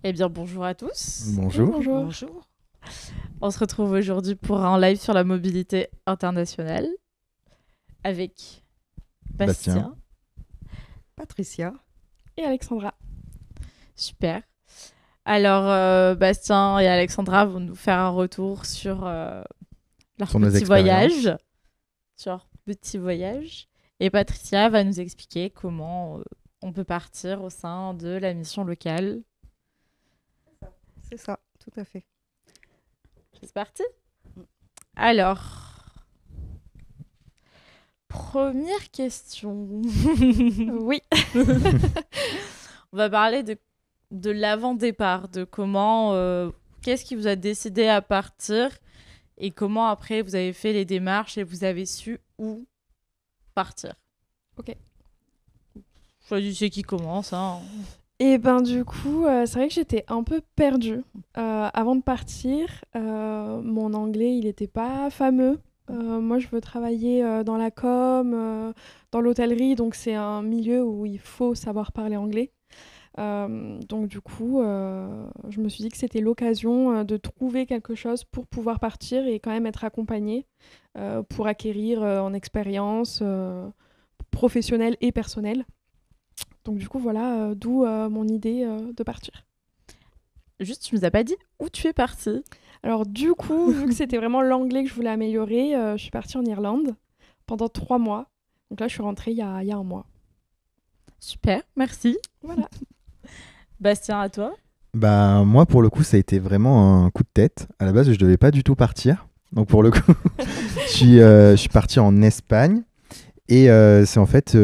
Eh bien, bonjour à tous. Bonjour. Bonjour. Bonjour. On se retrouve aujourd'hui pour un live sur la mobilité internationale avec Bastien. Bastien. Patricia. Et Alexandra. Super. Alors, Bastien et Alexandra vont nous faire un retour sur leur Sur nos petit expériences. voyage. Sur leur petit voyage. Et Patricia va nous expliquer comment on peut partir au sein de la mission locale. C'est ça, tout à fait. C'est parti. Alors, première question. Oui. On va parler de l'avant-départ, de comment, qu'est-ce qui vous a décidé à partir et comment après vous avez fait les démarches et vous avez su où partir. Ok. Choisissez qui commence. Hein. Et ben du coup, c'est vrai que j'étais un peu perdue. Avant de partir, mon anglais, il n'était pas fameux. Moi, je veux travailler dans la com, dans l'hôtellerie, donc c'est un milieu où il faut savoir parler anglais. Donc du coup, je me suis dit que c'était l'occasion de trouver quelque chose pour pouvoir partir et quand même être accompagnée pour acquérir en expérience professionnelle et personnelle. Donc du coup, voilà, d'où mon idée de partir. Juste, tu nous as pas dit où tu es partie. Alors du coup, vu que c'était vraiment l'anglais que je voulais améliorer, je suis partie en Irlande pendant 3 mois. Donc là, je suis rentrée il y a un mois. Super, merci. Voilà. Bastien, à toi. Bah, moi, pour le coup, ça a été vraiment un coup de tête. À la base, je devais pas du tout partir. Donc, pour le coup, je suis parti en Espagne. Et c'est en fait,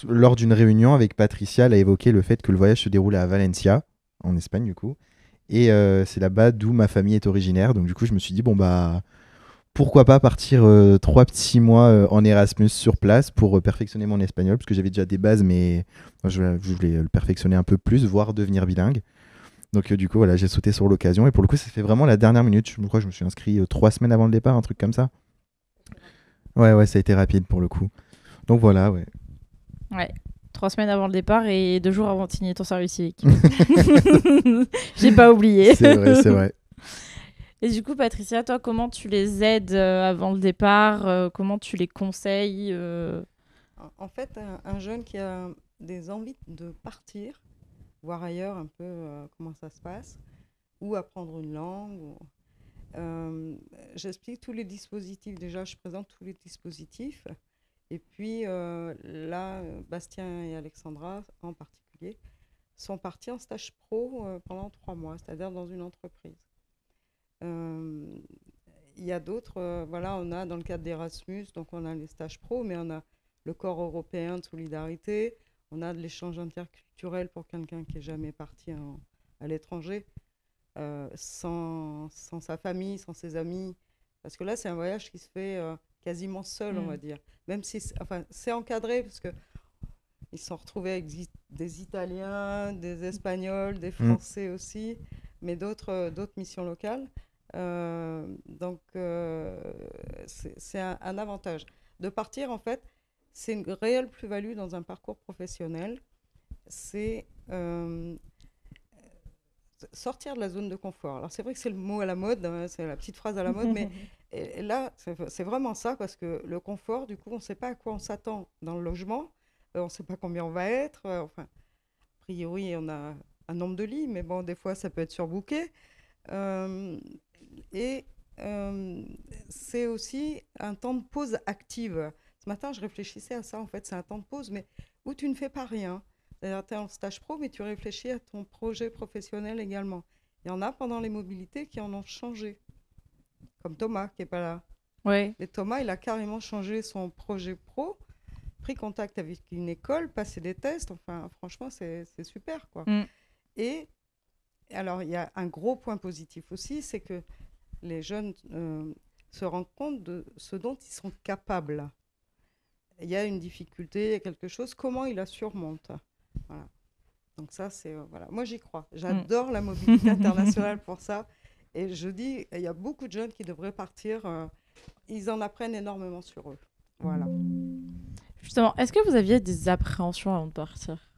lors d'une réunion avec Patricia, elle a évoqué le fait que le voyage se déroulait à Valencia, en Espagne, du coup. Et c'est là-bas d'où ma famille est originaire. Donc, du coup, je me suis dit, bon, bah, pourquoi pas partir 3 petits mois en Erasmus sur place pour perfectionner mon espagnol, parce que j'avais déjà des bases, mais moi, je voulais le perfectionner un peu plus, voire devenir bilingue. Donc du coup, voilà, j'ai sauté sur l'occasion, et pour le coup, ça fait vraiment la dernière minute. Je crois que je me suis inscrit 3 semaines avant le départ, un truc comme ça. Ouais, ça a été rapide pour le coup. Donc voilà, ouais. Ouais. 3 semaines avant le départ et 2 jours avant de signer ton service civique. J'ai pas oublié. C'est vrai, c'est vrai. Et du coup, Patricia, toi, comment tu les aides avant le départ comment tu les conseilles En fait, un jeune qui a des envies de partir, voir ailleurs un peu comment ça se passe, ou apprendre une langue. J'explique tous les dispositifs. Déjà, je présente tous les dispositifs. Et puis là, Bastien et Alexandra en particulier sont partis en stage pro pendant 3 mois, c'est-à-dire dans une entreprise. Euh, Il y a d'autres, voilà, on a dans le cadre d'Erasmus, donc on a les stages pro, mais on a le corps européen de solidarité, on a de l'échange interculturel pour quelqu'un qui n'est jamais parti à l'étranger, sans sa famille, sans ses amis. Parce que là, c'est un voyage qui se fait quasiment seul, on va dire. Même si, enfin, c'est encadré, parce que ils se sont retrouvés avec des Italiens, des Espagnols, des Français aussi, mais d'autres missions locales. Donc, c'est un avantage. De partir, en fait, c'est une réelle plus-value dans un parcours professionnel. C'est sortir de la zone de confort. Alors, c'est vrai que c'est le mot à la mode, hein, c'est la petite phrase à la mode, mais et là, c'est vraiment ça, parce que le confort, du coup, on ne sait pas à quoi on s'attend dans le logement, on ne sait pas combien on va être. Enfin, a priori, on a un nombre de lits, mais bon, des fois, ça peut être surbooké. Euh, et c'est aussi un temps de pause active. Ce matin, je réfléchissais à ça, en fait, c'est un temps de pause, mais où tu ne fais pas rien. C'est-à-dire, tu es en stage pro, mais tu réfléchis à ton projet professionnel également. Il y en a pendant les mobilités qui en ont changé, comme Thomas, qui n'est pas là. Ouais. Mais Thomas, il a carrément changé son projet pro, pris contact avec une école, passé des tests. Enfin, franchement, c'est super, quoi. Mm. Et alors, il y a un gros point positif aussi, c'est que les jeunes se rendent compte de ce dont ils sont capables. Il y a une difficulté, il y a quelque chose, comment ils la surmontent. Voilà. Donc ça, c'est... voilà. Moi, j'y crois. J'adore la mobilité internationale pour ça. Et je dis, il y a beaucoup de jeunes qui devraient partir. Ils en apprennent énormément sur eux. Voilà. Justement, est-ce que vous aviez des appréhensions avant de partir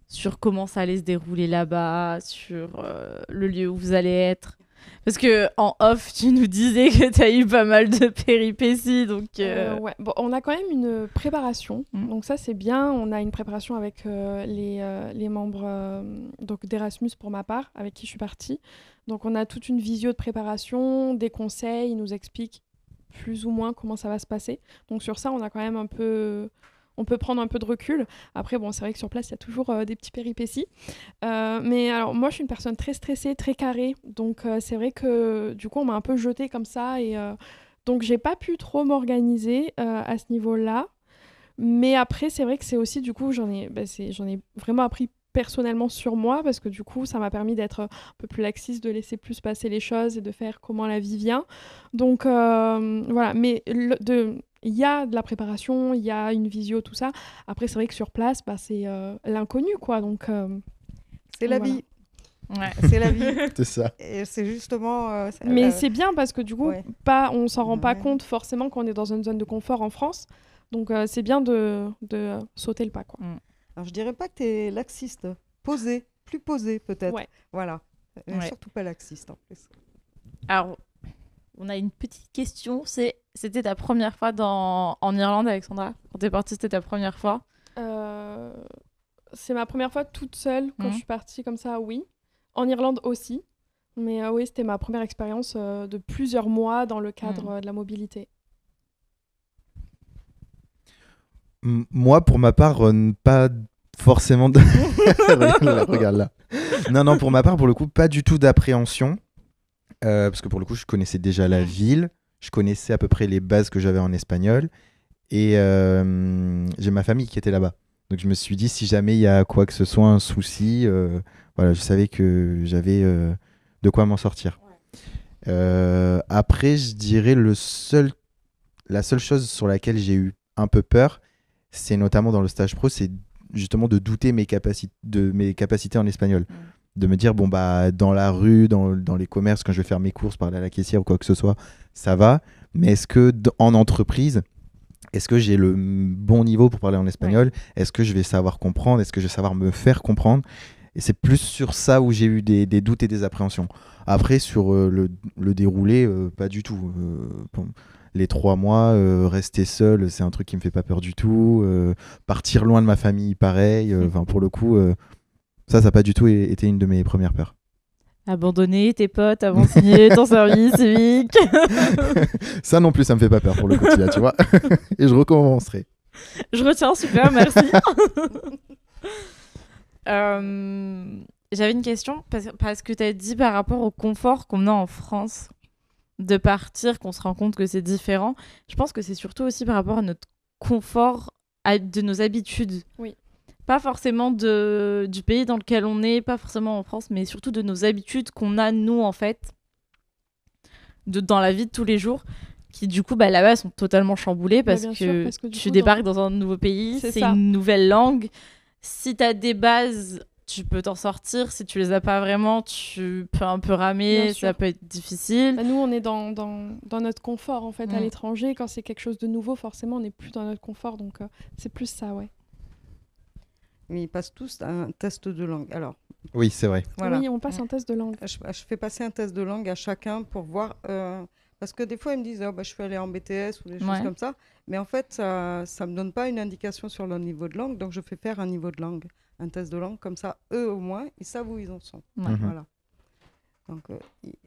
sur comment ça allait se dérouler là-bas, sur le lieu où vous allez être. Parce que en off, tu nous disais que tu as eu pas mal de péripéties, donc... Ouais. Bon, on a quand même une préparation, donc ça c'est bien. On a une préparation avec les membres donc d'Erasmus pour ma part, avec qui je suis partie. Donc on a toute une visio de préparation, des conseils, ils nous expliquent plus ou moins comment ça va se passer. Donc sur ça, on a quand même un peu... On peut prendre un peu de recul. Après, bon, c'est vrai que sur place, il y a toujours des petits péripéties. Mais alors, moi, je suis une personne très stressée, très carrée. Donc, c'est vrai que, du coup, on m'a un peu jetée comme ça. Et donc, j'ai pas pu trop m'organiser à ce niveau-là. Mais après, c'est vrai que c'est aussi, du coup, j'en ai vraiment appris personnellement sur moi parce que, du coup, ça m'a permis d'être un peu plus laxiste, de laisser plus passer les choses et de faire comment la vie vient. Donc, voilà. Mais il y a de la préparation, il y a une visio, tout ça. Après, c'est vrai que sur place, c'est l'inconnu, quoi. Donc, c'est la voilà. vie. Ouais. C'est la vie. C'est ça. Et c'est justement... Mais c'est bien parce que du coup, Ouais. on s'en rend pas Ouais. compte forcément quand on est dans une zone de confort en France. Donc, c'est bien de sauter le pas, quoi. Alors, je dirais pas que tu es laxiste. Posé, plus posé peut-être. Ouais. Voilà. Mais Ouais. surtout pas laxiste en plus. Alors, on a une petite question. C'était ta première fois en Irlande, Alexandra? Quand t'es partie, c'était ta première fois? C'est ma première fois toute seule quand Mhm. je suis partie comme ça, oui. En Irlande aussi. Mais oui, c'était ma première expérience de plusieurs mois dans le cadre de la mobilité. Moi, pour ma part, pas forcément... Regarde là. Non, pour ma part, pour le coup, pas du tout d'appréhension. Parce que pour le coup, je connaissais déjà la ville. Je connaissais à peu près les bases que j'avais en espagnol. Et j'ai ma famille qui était là-bas. Donc je me suis dit, si jamais il y a quoi que ce soit, un souci, voilà, je savais que j'avais de quoi m'en sortir. Après, je dirais la seule chose sur laquelle j'ai eu un peu peur, c'est notamment dans le stage pro, c'est justement de douter de mes capacités en espagnol. De me dire, bon, bah, dans la rue, dans les commerces, quand je vais faire mes courses, parler à la caissière ou quoi que ce soit, ça va. Mais est-ce que en entreprise, est-ce que j'ai le bon niveau pour parler en espagnol? Est-ce que je vais savoir comprendre? Est-ce que je vais savoir me faire comprendre? Et c'est plus sur ça où j'ai eu des doutes et des appréhensions. Après, sur le déroulé, pas du tout. Bon, les 3 mois, rester seul, c'est un truc qui me fait pas peur du tout. Partir loin de ma famille, pareil. Pour le coup, ça n'a pas du tout été une de mes premières peurs. Abandonner tes potes avant de signer ton service civique. Ça non plus, ça me fait pas peur pour le quotidien, tu vois. Et je recommencerai. Je retiens, super, merci. J'avais une question parce que tu as dit par rapport au confort qu'on a en France de partir, qu'on se rend compte que c'est différent. Je pense que c'est surtout aussi par rapport à notre confort, de nos habitudes. Oui. Pas forcément du pays dans lequel on est, pas forcément en France, mais surtout de nos habitudes qu'on a, nous, en fait, dans la vie de tous les jours, qui, du coup, là-bas, sont totalement chamboulées parce que tu débarques dans un nouveau pays, c'est une nouvelle langue. Si tu as des bases, tu peux t'en sortir. Si tu les as pas vraiment, tu peux un peu ramer, ça peut être difficile. Nous, on est dans notre confort, en fait, à l'étranger. Quand c'est quelque chose de nouveau, forcément, on n'est plus dans notre confort. Donc, c'est plus ça, ouais. Mais ils passent tous un test de langue. Alors, oui, c'est vrai. Voilà. Oui, on passe un test de langue. Je fais passer un test de langue à chacun pour voir... parce que des fois, ils me disent je suis allée en BTS ou des choses comme ça. Mais en fait, ça ne me donne pas une indication sur leur niveau de langue. Donc, je fais faire un niveau de langue, un test de langue. Comme ça, eux, au moins, ils savent où ils en sont. Voilà. Donc,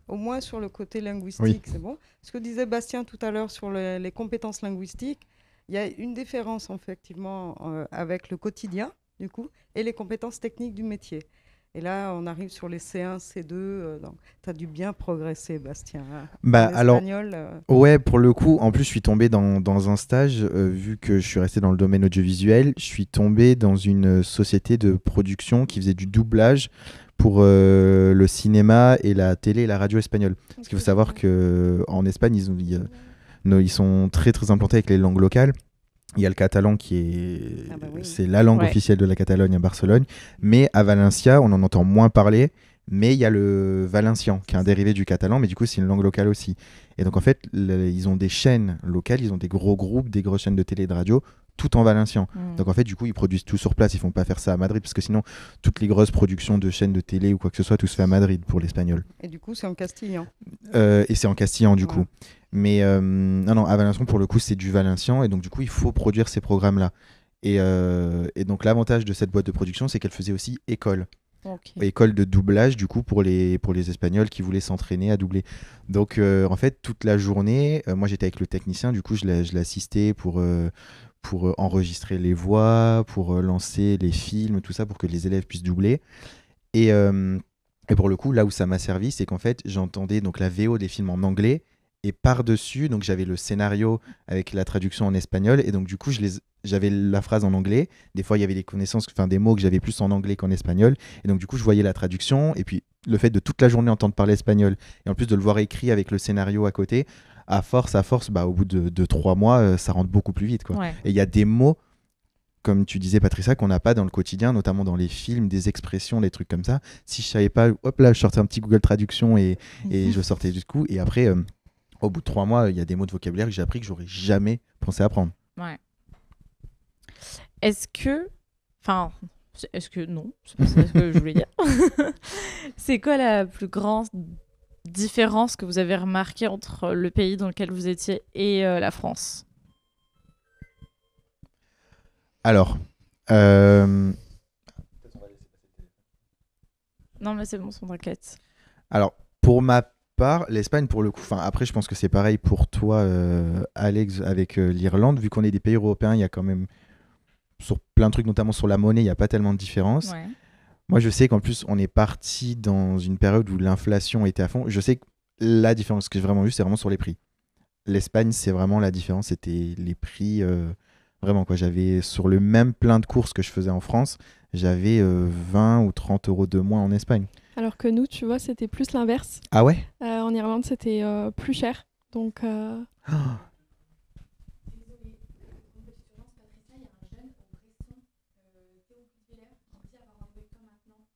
au moins, sur le côté linguistique, c'est bon. Ce que disait Bastien tout à l'heure sur les compétences linguistiques, il y a une différence, effectivement, avec le quotidien, du coup, et les compétences techniques du métier. Et là, on arrive sur les C1, C2. Donc, tu as dû bien progresser, Bastien. Alors, ouais, pour le coup, en plus, je suis tombé dans un stage, vu que je suis resté dans le domaine audiovisuel, je suis tombé dans une société de production qui faisait du doublage pour le cinéma et la télé et la radio espagnole. Parce qu'il faut savoir qu'en Espagne, ils sont très, très implantés avec les langues locales. Il y a le catalan c'est la langue officielle de la Catalogne à Barcelone, mais à Valencia, on en entend moins parler, mais il y a le valencien qui est un dérivé du catalan, mais du coup c'est une langue locale aussi. Et donc en fait, ils ont des chaînes locales, ils ont des gros groupes, des grosses chaînes de télé et de radio tout en valencien. Mm. Donc en fait, du coup, ils produisent tout sur place. Ils font pas faire ça à Madrid parce que sinon, toutes les grosses productions de chaînes de télé ou quoi que ce soit, tout se fait à Madrid pour l'espagnol. Et du coup, c'est en castillan. Et c'est en castillan du Ouais. coup. Mais non, à Valenciennes, pour le coup, c'est du valencien. Et donc, du coup, il faut produire ces programmes-là. Et donc, l'avantage de cette boîte de production, c'est qu'elle faisait aussi école. Ok. École de doublage, du coup, pour les Espagnols qui voulaient s'entraîner à doubler. Donc, en fait, toute la journée, moi, j'étais avec le technicien. Du coup, je l'assistais pour enregistrer les voix, pour lancer les films, tout ça, pour que les élèves puissent doubler. Et pour le coup, là où ça m'a servi, c'est qu'en fait, j'entendais donc la VO des films en anglais et par-dessus, donc j'avais le scénario avec la traduction en espagnol et donc du coup, j'avais la phrase en anglais. Des fois, il y avait des connaissances, enfin des mots que j'avais plus en anglais qu'en espagnol et donc du coup, je voyais la traduction et puis le fait de toute la journée entendre parler espagnol et en plus de le voir écrit avec le scénario à côté, à force, bah, au bout de 3 mois, ça rentre beaucoup plus vite, quoi. Ouais. Et il y a des mots, comme tu disais, Patricia, qu'on n'a pas dans le quotidien, notamment dans les films, des expressions, des trucs comme ça. Si je savais pas, hop là, je sortais un petit Google Traduction et je sortais du coup. Et après, au bout de 3 mois, il y a des mots de vocabulaire que j'ai appris que j'aurais jamais pensé apprendre. Ouais. Est-ce que... Enfin, est-ce que... Non, c'est pas ça que je voulais dire. C'est quoi la plus grande différence que vous avez remarquée entre le pays dans lequel vous étiez et la France? Alors, Non, mais c'est bon, t'inquiète. alors, pour ma part, l'Espagne, pour le coup, enfin, après, je pense que c'est pareil pour toi, Alex, avec l'Irlande. Vu qu'on est des pays européens, il y a quand même, sur plein de trucs, notamment sur la monnaie, il n'y a pas tellement de différence. Ouais. Moi, je sais qu'en plus, on est parti dans une période où l'inflation était à fond. Je sais que la différence que j'ai vraiment vue, c'est vraiment sur les prix. L'Espagne, c'est vraiment la différence, c'était les prix. Vraiment, quoi. J'avais, sur le même plein de courses que je faisais en France, j'avais 20 ou 30 euros de moins en Espagne. Alors que nous, tu vois, c'était plus l'inverse. Ah ouais? En Irlande, c'était plus cher. Donc, Ah.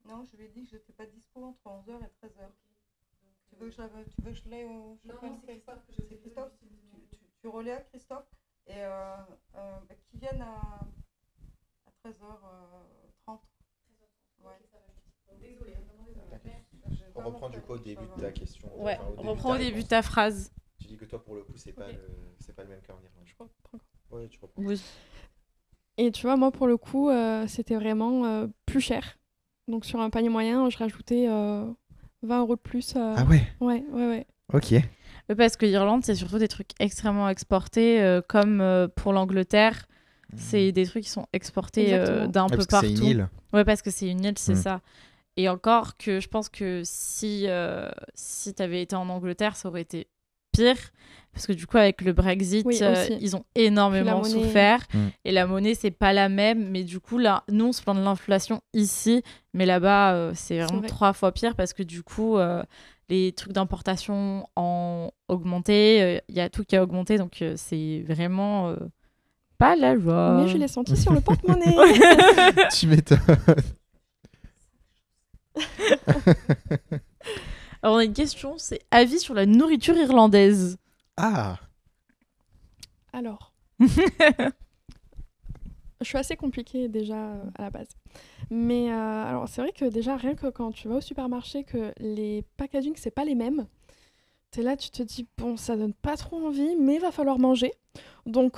Non, je lui ai dit que je n'étais pas dispo entre 11h et 13h. Tu veux que je l'aie au... Non, c'est Christophe. C'est Christophe. Tu relais à Christophe et qui viennent à 13h30. Ouais. Désolée, On reprend du coup au début de ta question. Ouais, Enfin, on reprend au début de ta phrase. Tu dis que toi, pour le coup, c'est pas le même cas en Irlande. je reprends. Ouais, tu reprends. Oui. Et tu vois, moi, pour le coup, c'était vraiment plus cher. Donc, sur un panier moyen, je rajoutais 20 euros de plus. Ah ouais? Ouais. Ok. Oui, parce que l'Irlande, c'est surtout des trucs extrêmement exportés, comme pour l'Angleterre. C'est des trucs qui sont exportés Exactement. d'un peu parce que partout. c'est une île. Ouais, parce que c'est une île, c'est Mm. ça. Et encore que je pense que si tu avais été en Angleterre, ça aurait été pire. Parce que du coup, avec le Brexit, Oui, aussi. ils ont énormément Puis la monnaie. souffert. Mm. Et la monnaie, c'est pas la même. Mais du coup, là, nous, on se plaint de l'inflation ici. Mais là-bas, c'est vraiment vrai. 3 fois pire parce que du coup, les trucs d'importation ont augmenté. Il y a tout qui a augmenté. Donc, c'est vraiment pas la joie. Mais je l'ai senti sur le porte-monnaie. Tu m'étonnes. Alors, on a une question, c'est avis sur la nourriture irlandaise. Ah. Alors, je suis assez compliquée déjà à la base. Mais alors, c'est vrai que déjà, rien que quand tu vas au supermarché, que les packaging, c'est pas les mêmes. T'es là, tu te dis, bon, ça donne pas trop envie, mais il va falloir manger. Donc,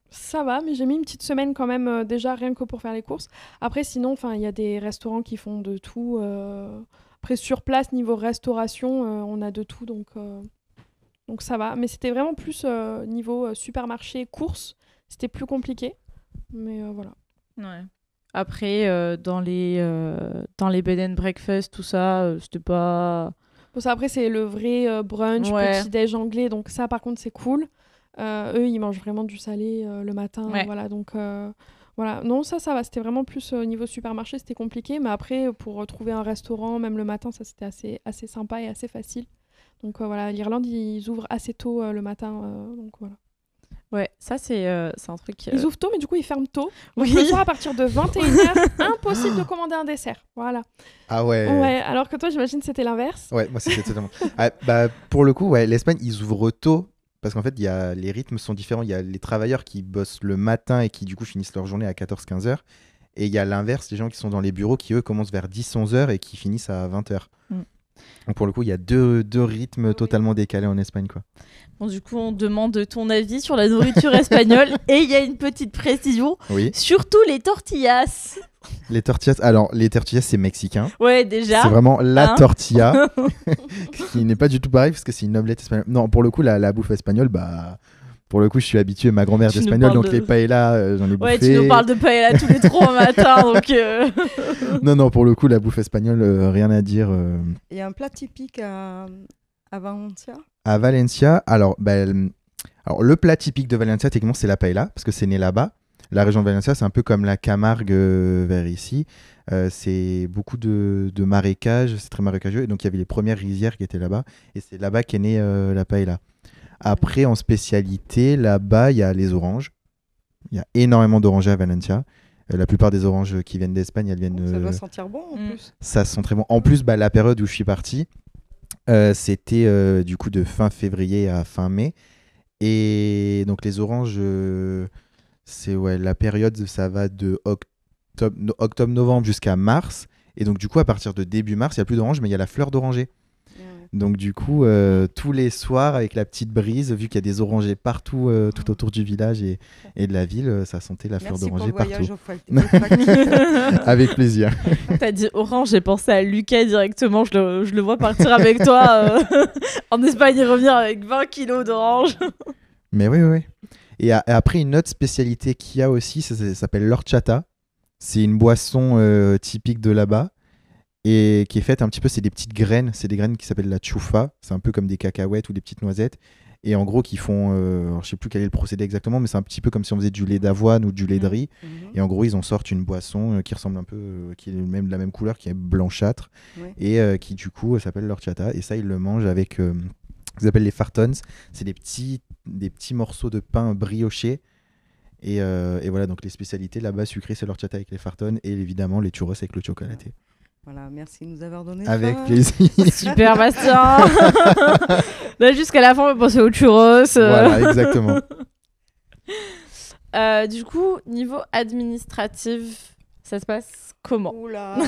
ça va, mais j'ai mis une petite semaine quand même, déjà, rien que pour faire les courses. Après, sinon, il y a des restaurants qui font de tout. Après, sur place, niveau restauration, on a de tout, donc ça va. Mais c'était vraiment plus niveau supermarché, courses, c'était plus compliqué. Mais voilà. Ouais. Après, dans les bed and breakfast, tout ça, c'était pas... Bon, ça, après, c'est le vrai brunch, Ouais. petit-déj anglais, donc ça, par contre, c'est cool. Eux, ils mangent vraiment du salé le matin, Ouais. voilà, donc voilà. Non, ça va, c'était vraiment plus au niveau supermarché, c'était compliqué, mais après, pour trouver un restaurant, même le matin, ça, c'était assez sympa et assez facile. Donc voilà, l'Irlande, ils ouvrent assez tôt le matin, donc voilà. Ouais, ça, c'est un truc... Ils ouvrent tôt, mais du coup, ils ferment tôt. Donc Oui. le soir, à partir de 21h, impossible de commander un dessert, voilà. Ah ouais. Ouais, alors que toi, j'imagine, c'était l'inverse. Ouais, moi c'était totalement. Ah, bah, pour le coup, ouais, l'Espagne, ils ouvrent tôt parce qu'en fait, les rythmes sont différents. Il y a les travailleurs qui bossent le matin et qui, du coup, finissent leur journée à 14-15 heures. Et il y a l'inverse, les gens qui sont dans les bureaux qui, eux, commencent vers 10-11 heures et qui finissent à 20 heures. Donc, pour le coup, il y a deux rythmes totalement décalés en Espagne, quoi. Bon, du coup, on demande ton avis sur la nourriture espagnole. Et il y a une petite précision. Oui. Surtout les tortillas. Les tortillas, alors, les tortillas, c'est mexicain. Ouais, déjà. C'est vraiment la Hein tortilla, qui n'est pas du tout pareil, parce que c'est une omelette espagnole. Non, pour le coup, la bouffe espagnole, bah... Pour le coup, je suis habitué, ma grand-mère Tu nous d'espagnol, parles donc de- les paellas, j'en ai Ouais, bouffé. tu nous parles de paella tous les 3 matins, donc... Non, pour le coup, la bouffe espagnole, rien à dire. Il y a un plat typique à Valencia. À Valencia, alors, alors, le plat typique de Valencia, techniquement, c'est la paella, parce que c'est né là-bas. La région de Valencia, c'est un peu comme la Camargue vers ici. C'est beaucoup de marécages, c'est très marécageux. Et donc, il y avait les premières rizières qui étaient là-bas. Et c'est là-bas qu'est née la paella. Après, en spécialité, là-bas, il y a les oranges. Il y a énormément d'orangers à Valencia. La plupart des oranges qui viennent d'Espagne, elles viennent... Ça doit sentir bon en plus. Ça sent très bon. En plus, la période où je suis parti, c'était du coup de fin février à fin mai. Et donc, les oranges, c'est la période, ça va de octobre-novembre jusqu'à mars. Et donc, du coup, à partir de début mars, il n'y a plus d'oranges, mais il y a la fleur d'oranger. Donc du coup, tous les soirs, avec la petite brise, vu qu'il y a des orangers partout, tout autour du village et de la ville, ça sentait la fleur d'oranger partout. Avec plaisir. T'as dit orange, j'ai pensé à Lucas directement. Je le vois partir avec toi en Espagne et revenir avec 20 kilos d'orange. Mais oui. Et après, une autre spécialité qu'il y a aussi, ça s'appelle l'horchata. C'est une boisson typique de là-bas. Et qui est faite un petit peu, c'est des petites graines, c'est des graines qui s'appellent la chufa, c'est un peu comme des cacahuètes ou des petites noisettes, et en gros qui font, alors je sais plus quel est le procédé exactement, mais c'est un petit peu comme si on faisait du lait d'avoine ou du lait de riz, et en gros ils en sortent une boisson qui ressemble un peu, qui est même de la même couleur, qui est blanchâtre, et qui du coup s'appelle l'horchata, et ça ils le mangent avec, ils appellent les fartons, c'est des petits morceaux de pain briochés. Et voilà, donc les spécialités là-bas sucrées, c'est l'horchata avec les fartons, et évidemment les churros avec le chocolaté. Voilà, merci de nous avoir donné Avec faim. plaisir. Super, Bastien. Là, jusqu'à la fin, on va penser aux churros. Voilà, exactement. Du coup, niveau administratif, ça se passe comment? Oula.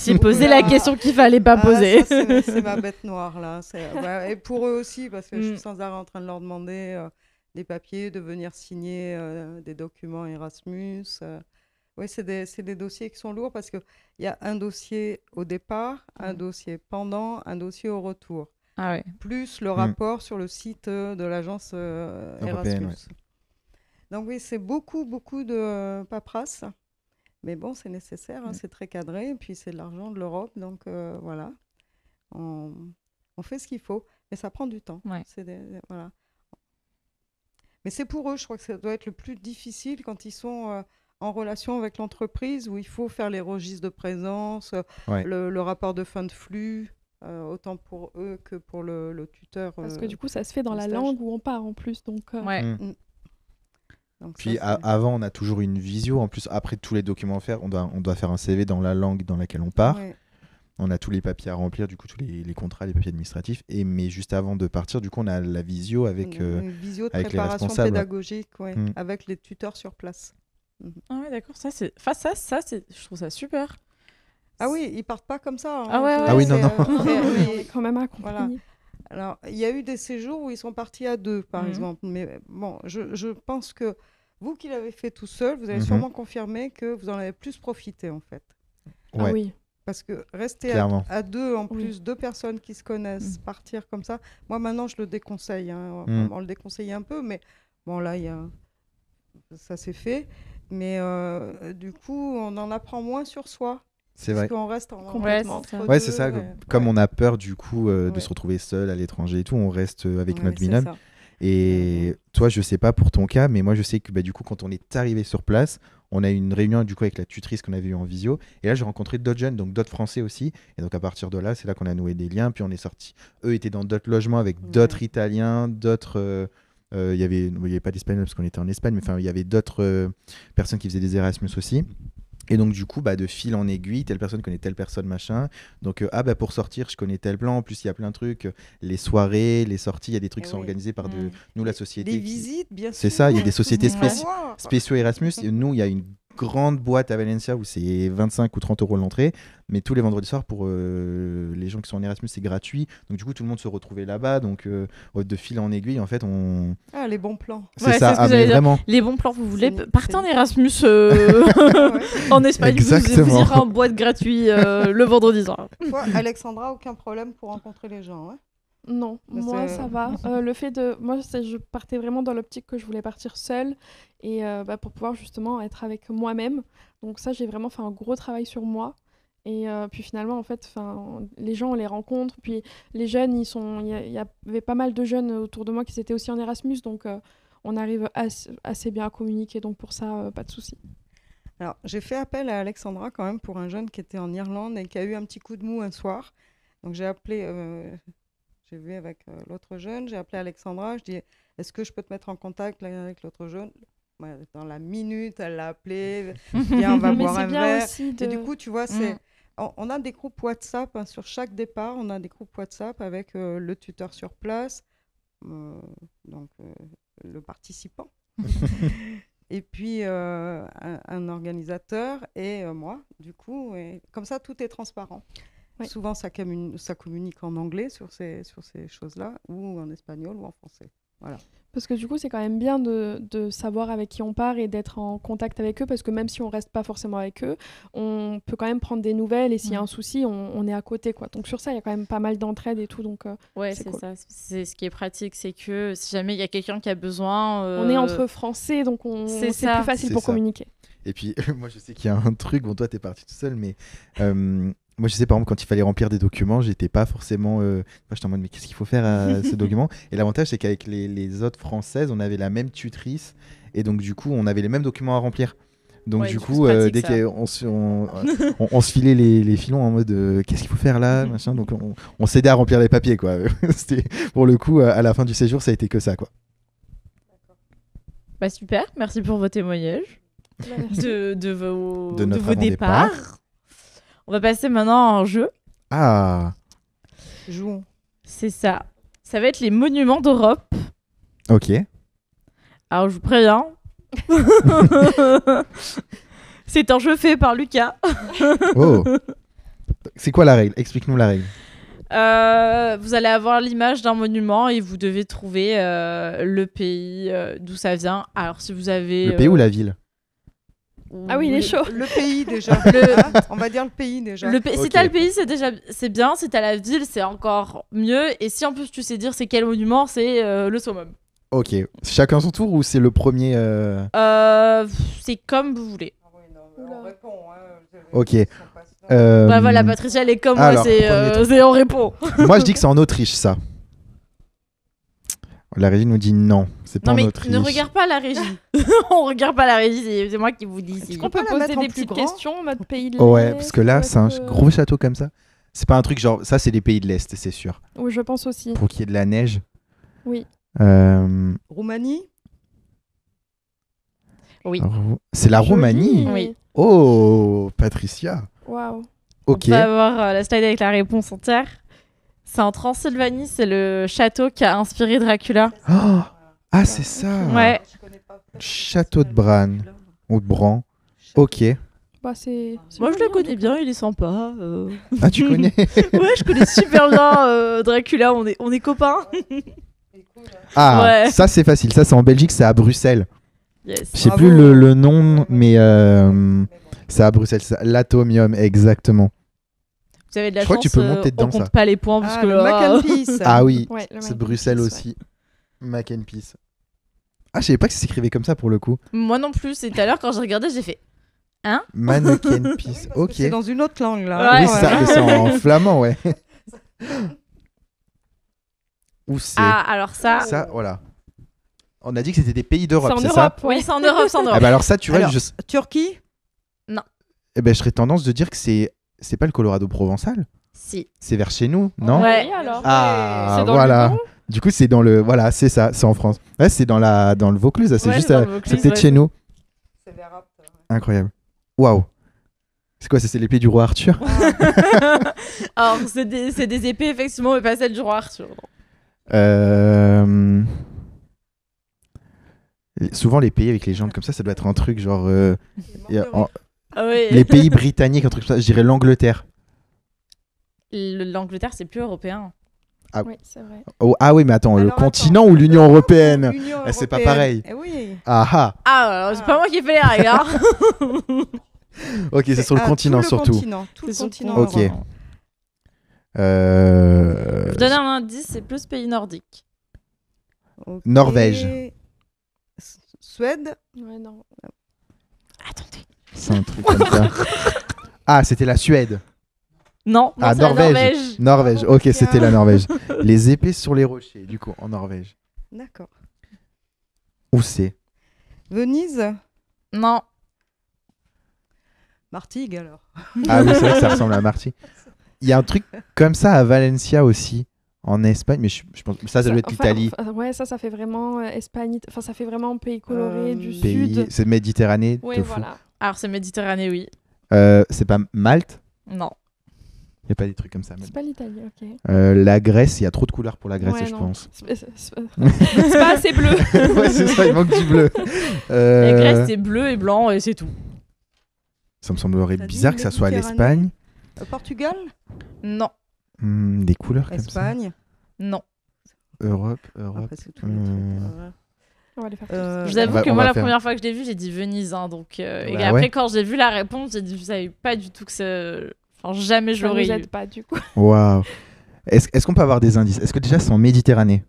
J'ai posé la question qu'il fallait pas poser. Ça, c'est ma bête noire, là. Et pour eux aussi, parce que je suis sans arrêt en train de leur demander des papiers, de venir signer des documents Erasmus. Oui, c'est des dossiers qui sont lourds parce qu'il y a un dossier au départ, un dossier pendant, un dossier au retour. Ah ouais. Plus le rapport sur le site de l'agence Erasmus. Ouais. Donc oui, c'est beaucoup de paperasse. Mais bon, c'est nécessaire, c'est très cadré. Et puis, c'est de l'argent de l'Europe. Donc voilà, on fait ce qu'il faut. Mais ça prend du temps. Ouais. Voilà. Mais c'est pour eux, je crois que ça doit être le plus difficile quand ils sont... en relation avec l'entreprise où il faut faire les registres de présence, le rapport de fin de flux, autant pour eux que pour le tuteur. Parce que du coup, ça se fait dans la langue où on part en plus. Donc, donc puis avant, on a toujours une visio. En plus, après tous les documents à faire, on doit faire un CV dans la langue dans laquelle on part. Ouais. On a tous les papiers à remplir, du coup, tous les contrats, les papiers administratifs. Mais juste avant de partir, du coup, on a la visio avec, une visio de avec préparation les responsables. pédagogique, avec les tuteurs sur place. Ah ouais, d'accord. Je trouve ça super. Ah oui, ils partent pas comme ça. Hein. Ah oui, non. On est quand même accompagnés. Voilà. Alors, il y a eu des séjours où ils sont partis à 2, par exemple. Mais bon, je pense que vous qui l'avez fait tout seul, vous allez sûrement confirmer que vous en avez plus profité, en fait. Ouais. Ah oui. Parce que rester à 2, en plus, 2 personnes qui se connaissent, partir comme ça, moi, maintenant, je le déconseille. Hein. On le déconseille un peu, mais bon, là, ça s'est fait. Mais du coup, on en apprend moins sur soi. C'est vrai. Parce qu'on reste complètement entre ouais, deux, c'est ça. Comme on a peur du coup de se retrouver seul à l'étranger et tout, on reste avec notre binôme. Et toi, je sais pas pour ton cas, mais moi, je sais que du coup, quand on est arrivé sur place, on a eu une réunion du coup avec la tutrice qu'on avait eue en visio. Et là, j'ai rencontré d'autres jeunes, donc d'autres Français aussi. Et donc à partir de là, c'est là qu'on a noué des liens. Puis on est sortis. Eux étaient dans d'autres logements avec d'autres Italiens, d'autres. Il y avait pas d'Espagnols parce qu'on était en Espagne, mais il y avait d'autres personnes qui faisaient des Erasmus aussi. Et donc, du coup, de fil en aiguille, telle personne connaît telle personne, machin. Donc, pour sortir, je connais tel plan. En plus, il y a plein de trucs. Les soirées, les sorties, il y a des trucs qui sont organisés par nous, la société. Des visites, bien sûr. C'est ça, il y a des sociétés Pour spéciaux Erasmus. Et nous, il y a une grande boîte à Valencia où c'est 25 ou 30 euros l'entrée. Mais tous les vendredis soirs, pour les gens qui sont en Erasmus, c'est gratuit. Donc, du coup, tout le monde se retrouvait là-bas. Donc, de fil en aiguille, en fait, on. Ah, les bons plans. C'est ça, mais vraiment. Les bons plans, vous voulez partez en Erasmus Ouais. en Espagne, vous Exactement. irez en boîte gratuit le vendredi soir. Toi, Alexandra, aucun problème pour rencontrer les gens. Hein. Non, Mais moi c'est- ça va. Le fait de. Moi, je partais vraiment dans l'optique que je voulais partir seule et pour pouvoir justement être avec moi-même. Donc, ça, j'ai vraiment fait un gros travail sur moi. Et puis finalement, en fait, les gens, on les rencontre. Puis les jeunes, il y avait pas mal de jeunes autour de moi qui étaient aussi en Erasmus. Donc, on arrive assez bien à communiquer. Donc, pour ça, pas de souci. Alors, j'ai fait appel à Alexandra quand même pour un jeune qui était en Irlande et qui a eu un petit coup de mou un soir. Donc, j'ai appelé, j'ai vu avec l'autre jeune, j'ai appelé Alexandra, je dis, est-ce que je peux te mettre en contact là, avec l'autre jeune? Ouais, dans la minute, elle l'a appelé, viens, on va Mais boire c'est un bien verre. aussi de. Et du coup, tu vois, on a des groupes WhatsApp hein, sur chaque départ, on a des groupes WhatsApp avec le tuteur sur place, donc le participant. Et puis un organisateur et moi, du coup. Et comme ça, tout est transparent. Oui. Souvent, ça communique en anglais sur ces choses-là, ou en espagnol, ou en français. Voilà. Parce que du coup, c'est quand même bien de savoir avec qui on part et d'être en contact avec eux, parce que même si on reste pas forcément avec eux, on peut quand même prendre des nouvelles et s'il y a un souci, on est à côté, quoi. Donc sur ça, il y a quand même pas mal d'entraide et tout, donc Ouais, c'est c'est cool. ça. C'est ce qui est pratique, c'est que si jamais il y a quelqu'un qui a besoin, on est entre Français, donc c'est c'est ça. plus facile C'est pour ça. communiquer. Et puis, moi, je sais qu'il y a un truc. Bon, toi, t'es parti tout seul, mais moi, je sais, par exemple, quand il fallait remplir des documents, j'étais pas forcément. Moi, j'étais en mode, mais qu'est-ce qu'il faut faire à ces documents? Et l'avantage, c'est qu'avec les autres françaises, on avait la même tutrice. Et donc, du coup, on avait les mêmes documents à remplir. Donc, Ouais, du du coup, coup, c'est pratique, dès ça. on se filait les filons en mode qu'est-ce qu'il faut faire là, machin. Donc, on s'aidait à remplir les papiers, quoi. C'était, pour le coup, à la fin du séjour, ça a été que ça, quoi. Bah super, merci pour vos témoignages Merci. de vos, De notre vos avant-départ. départs. On va passer maintenant en jeu. Ah, Jouons. C'est ça. Ça va être les monuments d'Europe. ok. Alors je vous préviens. C'est un jeu fait par Lucas. Oh. C'est quoi la règle? Explique-nous la règle. Vous allez avoir l'image d'un monument et vous devez trouver le pays d'où ça vient. Alors si vous avez... Le pays ou la ville? Ah oui, il est chaud. Le pays déjà. Hein, on va dire le pays déjà. Si Ok. t'as le pays, c'est bien. Si t'as la ville, c'est encore mieux. Et si en plus tu sais dire c'est quel monument, c'est le summum. Ok. Chacun son tour ou c'est le premier C'est comme vous voulez. Ah oui, non, mais on Oula. répond. Hein, Ok. Bah voilà, Patricia, elle est comme moi, alors, premier c'est on répond. Moi, je dis que c'est en Autriche, ça. La régie nous dit non, c'est pas Non en mais Autriche. ne regarde pas la régie. On regarde pas la régie, c'est moi qui vous dis. Est-ce si. qu'on peut peut la poser mettre en des plus petites grand questions en mode pays de Ouais, l'Est, parce que là, ou c'est un est-ce que- gros château comme ça. C'est pas un truc genre. Ça, c'est des pays de l'Est, c'est sûr. Oui, je pense aussi. Pour qu'il y ait de la neige. Oui. Roumanie. Oui. C'est la Joli. Roumanie. Oui. Oh, Patricia. Waouh. Ok. On va avoir la slide avec la réponse entière. C'est en Transylvanie, c'est le château qui a inspiré Dracula. Oh, ah, c'est ça. Ouais. Je connais pas. Château de Bran. Ou de Bran. Ok. Bah, c'est Moi je joli, le connais bien, il est sympa. Ah, tu connais Ouais, je connais super bien Dracula, on est copains. Ah, Ouais. ça, c'est facile. Ça, c'est en Belgique, c'est à Bruxelles. Yes. Je sais Bravo. plus le nom, mais c'est à Bruxelles. C'est l'Atomium, exactement. Vous avez de la Je crois que chance, tu peux monter dedans, on compte ça. pas les points parce Ah, que le mac and peace. Ah oui, Ouais, le c'est Mac and Bruxelles Peace, aussi. Mac and Peace. Ah, je savais pas que ça s'écrivait comme ça pour le coup. Moi non plus, et tout à l'heure quand j'ai regardé, j'ai fait Mannequin Peace. Ok. C'est dans une autre langue là. Ouais. Oui, ça, mais c'est en flamand, ouais. Où c'est ah alors ça. ça, voilà. On a dit que c'était des pays C'est d'Europe, en c'est Europe. ça Oui, c'est en Europe, c'est en Ah Europe. bah alors ça, tu vois, Alors, je... Turquie. eh ben, je serais tendance de dire que c'est pas le Colorado provençal. Si. C'est vers chez nous, non Ouais. Oui, alors. Ah, C'est dans voilà. le Don. Du coup, c'est dans le... Voilà, c'est ça, c'est en France. Ouais, c'est dans le Vaucluse, là, c'est Ouais, juste... c'est dans le Vaucluse, c'est peut-être ouais. chez nous. C'est vers Apt. Incroyable. Waouh. C'est quoi, c'est l'épée du roi Arthur? Alors, c'est des épées, effectivement, mais pas celles du roi Arthur. Souvent, les pays avec les jambes comme ça doit être un truc genre. Ah oui. Les pays britanniques, un truc comme ça, je dirais l'Angleterre. L'Angleterre, c'est plus européen. Oui, c'est vrai. Oh, ah oui, mais attends, le Alors, continent attends. ou l'Union européenne? L'Union C'est pas européenne. pareil. Eh oui. Ah ah. Ah, c'est pas moi qui ai fait les règles, hein. Ok, c'est sur le continent tout surtout. Tout C'est le sur le continent. Ok. continent. Euh... Je vous donne un indice, c'est plus pays nordique. Ok. Norvège. Suède. Ouais, non. Attendez. C'est un truc comme ça. Ah, c'était la Suède. Non, Ah, c'est la Norvège. Norvège. Norvège. Bravo, Ok, Pierre. c'était la Norvège. Les épées sur les rochers, du coup, en Norvège. D'accord. Où c'est? Venise. Non. Martigues alors. Ah oui, c'est vrai que ça ressemble à Marty. Il y a un truc comme ça à Valencia aussi, en Espagne, mais je pense ça doit être l'Italie. Ouais, ça fait vraiment Espagne. Enfin, ça fait vraiment pays coloré du Pays, sud. c'est Méditerranée. Oui, de fou. voilà. Alors, c'est Méditerranée, oui. C'est pas Malte? Non. Il n'y a pas des trucs comme ça. C'est pas l'Italie, ok. La Grèce, il y a trop de couleurs pour la Grèce, Ouais, je non. pense. C'est pas assez bleu. Ouais, c'est ça, il manque du bleu. La Grèce, c'est bleu et blanc et c'est tout. Ça me semblerait T'as dit bizarre que ça soit Méditerranée. l'Espagne. Portugal. Non. Des couleurs comme ça. Espagne. Non. Europe. Après, c'est tous les trucs. Voilà. On va les faire Euh, tous. Je vous avoue va- que on moi, va la faire. première fois que je l'ai vu, j'ai dit Venise. Hein, donc, et Bah après, ouais. quand j'ai vu la réponse, j'ai dit, je savais pas du tout que ça. Enfin, jamais je Ça l'aurais nous eu. aide pas, du coup. Waouh. Est-ce qu'on peut avoir des indices? Est-ce que déjà c'est en Méditerranée?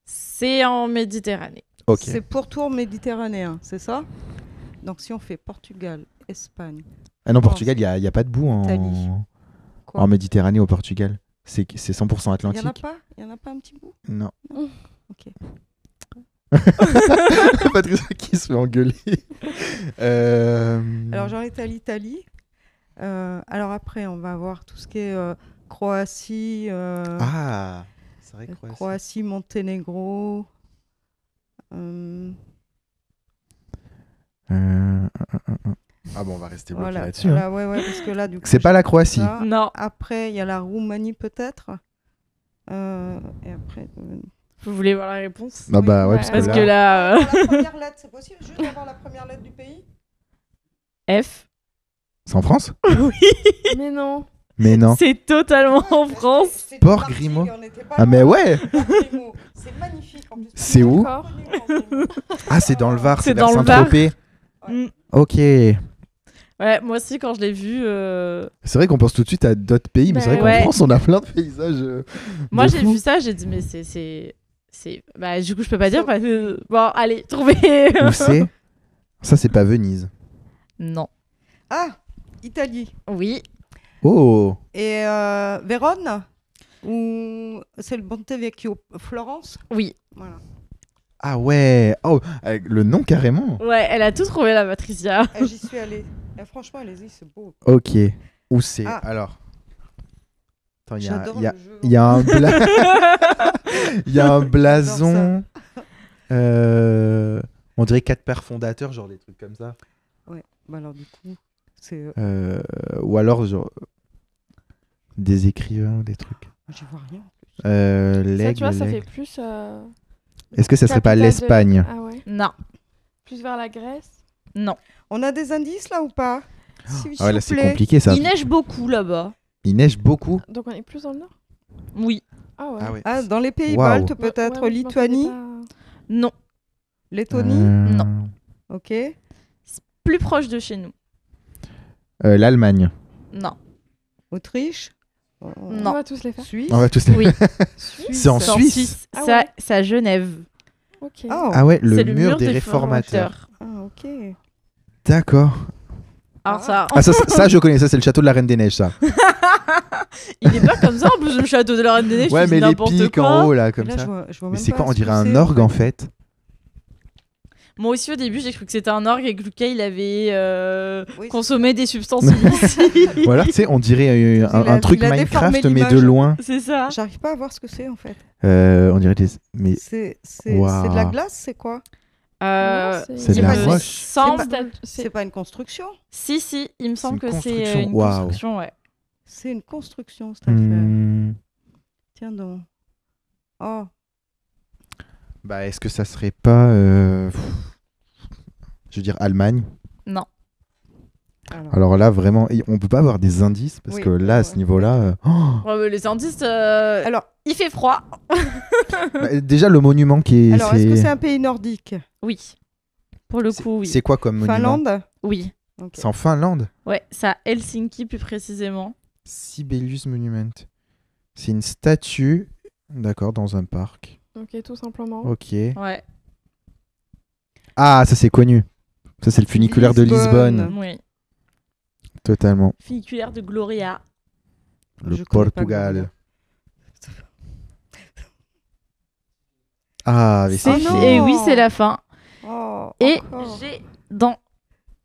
C'est en Méditerranée. Ok. C'est pourtour méditerranéen, c'est ça? Donc si on fait Portugal, Espagne, Ah non, Portugal, il n'y a pas de boue Italie. Quoi? en Méditerranée au Portugal. C'est 100% Il y en a Atlantique. pas? Il y en a pas un petit bout? Non. Ok. Patricia qui se fait engueuler. Alors j'en étais à l'Italie. Alors après, on va voir tout ce qui est Croatie, Ah, c'est vrai que Croatie, Monténégro. Ah bon, on va rester bloqué Voilà, là-dessus. hein. voilà, ouais, parce que là, du coup, C'est pas la Croatie. ça. Non. Après, il y a la Roumanie peut-être. Et après, Vous voulez voir la réponse? Ah bah ouais, Ouais. parce Parce que que là... là, la première lettre, c'est possible juste d'avoir la première lettre du pays? F. C'est en France? Mais non. Mais non. C'est totalement en France. C'est Port Martigues, Grimaud. on n'était pas Ah loin. mais ouais. Port Grimaud. C'est magnifique en plus. C'est où? D'accord. Ah, c'est dans le Var, C'est c'est vers dans le Var. Saint-Tropez. Mm. Ok. Ouais, moi aussi, quand je l'ai vu. C'est vrai qu'on pense tout de suite à d'autres pays, mais c'est vrai qu'en Ouais. France, on a plein de paysages. Moi, de j'ai fou. vu ça, j'ai dit, mais c'est. Bah, du coup, je peux pas dire parce que. Bon, allez, trouvez. Où c'est? Ça, c'est pas Venise. Non. Ah, Italie. Oui. Oh. Et Vérone? Ou c'est le Ponte Vecchio? Florence? Oui. Voilà. Ah ouais. Oh, avec le nom carrément. Ouais, elle a tout trouvé, la Patricia. J'y suis allée. Et franchement, allez-y, c'est beau. Ok. Où c'est? Ah. Alors. Attends, il y a, J'adore il y a- le jeu. il y a un il y a un blason. On dirait 4 pères fondateurs, genre des trucs comme ça. Bah alors du coup, c'est... Ou alors genre des écrivains, des trucs. J'y vois rien. Ça, L'aigle, tu vois, ça fait l'aigle. plus. Est-ce que ça serait pas capitale de- l'Espagne? Ah ouais. Non. Plus vers la Grèce. Non. On a des indices là ou pas? Ah ouais, là c'est compliqué ça. Il neige beaucoup là-bas. Il neige beaucoup. Donc on est plus dans le nord. Oui. Ah ouais. Ah ouais. Ah, dans les pays Waouh. baltes Ouais, peut-être, ouais, mais je m'en souvenais Lituanie, pas. Non. Lettonie, Non. ok. Plus proche de chez nous. L'Allemagne. Non. Autriche, On Non. va tous les faire. Suisse, On va tous les... Oui. Suisse. C'est en C'est en Suisse. Suisse. Ah Ça, ouais. c'est à Genève. Ok. Oh, Ah ouais, le C'est mur des réformateurs. ah, ok. D'accord. Alors ça, Ah ça je connais, ça c'est le château de la Reine des Neiges ça. il est pas comme ça en plus le château de la Reine des Neiges. Ouais tu mais dis les n'importe pics quoi. en haut là Et comme là, ça. je vois Mais même c'est pas quoi? On ce que dirait un c'est, orgue en fait. Moi aussi au début j'ai cru que c'était un orgue et que Lucas il avait Oui, consommé des substances illicites. Voilà, tu sais, on dirait un truc il a déformé Minecraft mais de l'image. loin. C'est ça. J'arrive pas à voir ce que c'est en fait. On dirait des... Mais C'est de la Waouh. glace, c'est quoi? C'est de la pas- roche. Semble... C'est pas une construction, Si, il me semble une que c'est construction. une Waouh. construction, ouais. c'est une construction cette affaire. Hmm. Tiens donc. Oh, Bah, est-ce que ça serait pas, je veux dire, Allemagne? Non. Alors là, vraiment, on peut pas avoir des indices parce Oui, que là, à ce ouais. niveau-là, Ouais, mais les indices, Alors, il fait froid. bah, déjà le monument qui est. est-ce que c'est un pays nordique? Oui. Pour le coup, oui. C'est quoi comme monument? Finlande? Oui. Ok. C'est en Finlande. Ouais, c'est à Helsinki plus précisément. Sibelius Monument. C'est une statue, d'accord, dans un parc. Ok, tout simplement. Ok. Ouais. Ah, ça c'est connu. Ça c'est le funiculaire de Lisbonne. Oui. Totalement. Funiculaire de Gloria. Le Je connais pas Portugal. Gloria. Ah, mais c'est Oh non. fini. Et oui, c'est la fin. Oh, Et encore. j'ai dans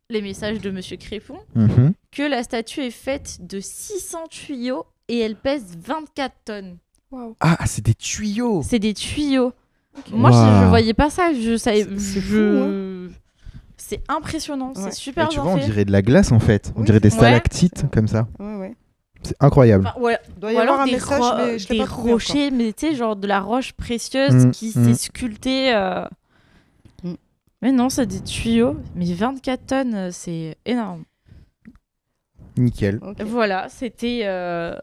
les messages de Monsieur Crépon Mhm. que la statue est faite de 600 tuyaux et elle pèse 24 tonnes. Waouh. Ah, c'est des tuyaux. C'est des tuyaux. Moi, Waouh. je voyais pas ça. Je savais. C'est je- C'est impressionnant. Ouais. C'est super Et tu bien vois, on fait. dirait de la glace en fait. On Oui, dirait des c'est- stalactites Ouais. comme ça. Ouais, ouais. C'est incroyable. Enfin, ouais. Il doit y Ou alors avoir un des, message, mais je l'ai des pas trouvé rochers, mais tu sais, genre de la roche précieuse Mm, qui mm. s'est sculptée. Mm. Mais non, c'est des tuyaux. Mais 24 tonnes, c'est énorme. Nickel. encore. Ok. Voilà, c'était la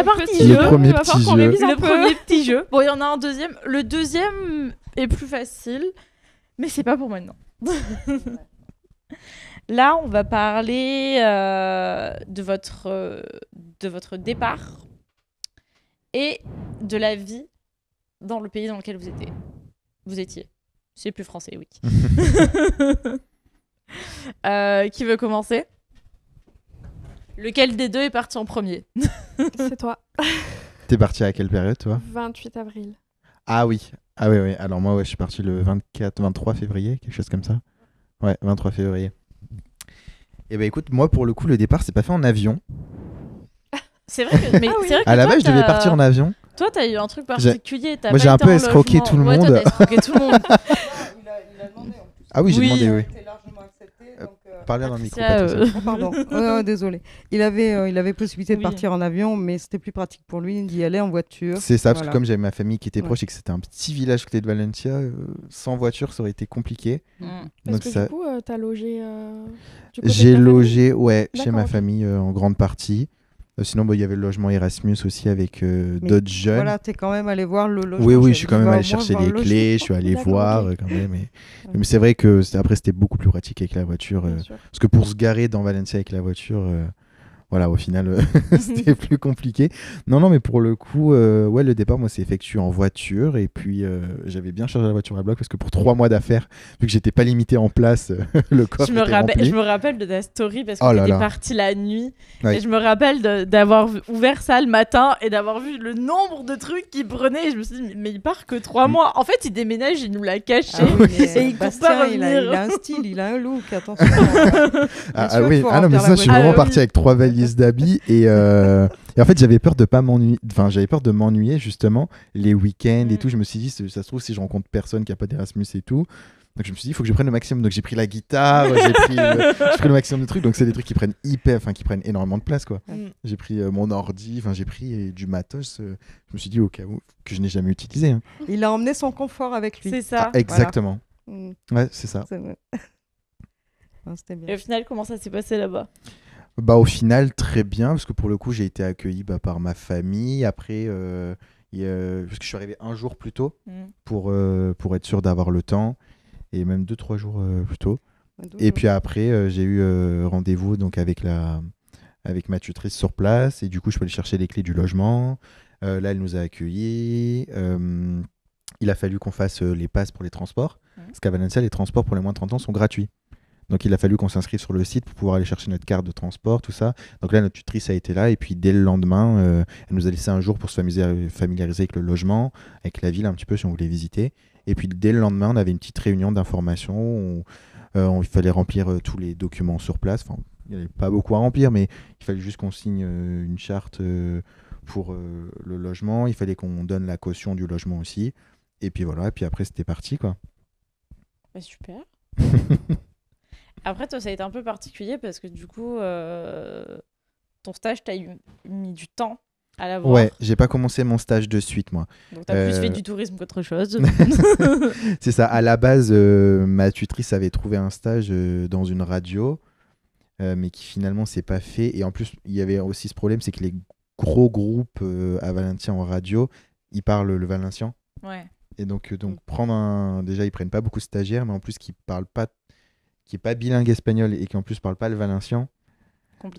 partie Petit Le jeu. premier il va falloir petit qu'on jeu. révise un Le peu. premier petit jeu. Bon, il y en a un deuxième. Le deuxième est plus facile, mais c'est pas pour maintenant. Là, on va parler de votre départ et de la vie dans le pays dans lequel vous étiez. C'est plus français, oui. Qui veut commencer? Lequel des deux est parti en premier? C'est toi. T'es parti à quelle période toi? 28 avril. Ah oui. Ah oui, oui. Alors moi, ouais, je suis parti le 23 février, quelque chose comme ça. Ouais, 23 février. Et ben écoute, moi pour le coup, le départ, c'est pas fait en avion. C'est vrai que, mais Ah oui. c'est vrai que À la toi, base, je devais t'as- partir en avion. Toi, t'as eu un truc particulier. T'as moi, pas j'ai un été peu en escroqué logement. tout le Ouais, toi, monde. t'as escroqué tout le monde. Il a demandé en plus. Ah oui, j'ai Oui. demandé, oui. C'était largement accepté. Donc, Parlez dans le micro, Patricia, Patricia. Oh, pardon. Désolé. Il avait possibilité de Oui. partir en avion, mais c'était plus pratique pour lui d'y aller en voiture. C'est ça, parce Voilà. que comme j'avais ma famille qui était Ouais. proche et que c'était un petit village côté de Valencia, sans voiture, ça aurait été compliqué. Mm. Parce Donc que ça, du coup, t'as logé. Du côté de j'ai ta famille logé, ouais, chez D'accord, ma ok. famille en grande partie. Sinon, bah, il y avait le logement Erasmus aussi avec d'autres jeunes. Voilà, t'es quand même allé voir le logement. Oui, oui, J'ai je suis dit, quand même va allé au moins chercher voir les le logement. clés, je suis allé D'accord, voir ok. quand même. Mais c'est vrai que après, c'était beaucoup plus pratique avec la voiture. Bien sûr. Parce que pour se garer dans Valencia avec la voiture, voilà, au final, c'était plus compliqué. Non, mais pour le coup, ouais, le départ, moi, c'est effectué en voiture. Et puis, j'avais bien chargé la voiture à bloc parce que pour 3 mois d'affaires, vu que j'étais pas limité en place, le coffre était rempli. Je me rappelle de ta story parce que Oh là t'étais là. partie la nuit. Ouais. Et je me rappelle d'avoir ouvert ça le matin et d'avoir vu le nombre de trucs qu'il prenait. Et je me suis dit, mais il part que 3 mois. En fait, il déménage, il nous l'a caché. Ah oui, mais Et il court Bastien, pas il revenir. a un style, il a un look, attention. Ah oui, faut ah non, mais remplir ça, la je suis voiture. vraiment Ah parti oui. avec 3 valises d'habits et en fait, j'avais peur de pas m'ennuyer. Enfin, j'avais peur de m'ennuyer justement les week-ends et Mm. tout. Je me suis dit, ça se trouve, si je rencontre personne qui a pas d'Erasmus et tout. Donc je me suis dit, il faut que je prenne le maximum. Donc j'ai pris la guitare, j'ai pris le maximum de trucs. Donc c'est des trucs qui prennent qui prennent énormément de place, quoi. Mm. J'ai pris mon ordi, enfin j'ai pris du matos. Je me suis dit au cas où que je n'ai jamais utilisé. Hein. Il a emmené son confort avec lui. C'est ça. Ah, exactement. Mm, Ouais, c'est ça. c'est vrai. Ah, c'était bien. Et au final, comment ça s'est passé là-bas? Bah au final très bien parce que pour le coup j'ai été accueilli par ma famille. Après parce que je suis arrivé un jour plus tôt Mm. pour être sûr d'avoir le temps et même 2-3 jours plus tôt. D'où Et le- puis après j'ai eu rendez-vous donc avec ma tutrice sur place et du coup je peux aller chercher les clés du logement. Là elle nous a accueillis. Il a fallu qu'on fasse les passes pour les transports parce qu'à Valencia les transports pour les moins de 30 ans sont gratuits. Donc il a fallu qu'on s'inscrive sur le site pour pouvoir aller chercher notre carte de transport, tout ça. Donc là, notre tutrice a été là et puis dès le lendemain, elle nous a laissé un jour pour se familiariser avec le logement, avec la ville un petit peu si on voulait visiter. Et puis dès le lendemain, on avait une petite réunion d'information où il fallait remplir tous les documents sur place. Enfin, il n'y avait pas beaucoup à remplir, mais il fallait juste qu'on signe une charte pour le logement. Il fallait qu'on donne la caution du logement aussi. Et puis voilà, et puis après c'était parti quoi. Bah, super. Après, toi, ça a été un peu particulier parce que du coup, ton stage, t'as mis du temps à l'avoir. Ouais, j'ai pas commencé mon stage de suite, moi. Donc, t'as plus fait du tourisme qu'autre chose. C'est ça. À la base, ma tutrice avait trouvé un stage dans une radio, mais qui finalement s'est pas fait. Et en plus, il y avait aussi ce problème, c'est que les gros groupes à Valenciennes en radio, ils parlent le valencien. Ouais. Et donc prendre un... Déjà, ils prennent pas beaucoup de stagiaires, mais en plus, qui est pas bilingue espagnol et qui en plus parle pas le valencien,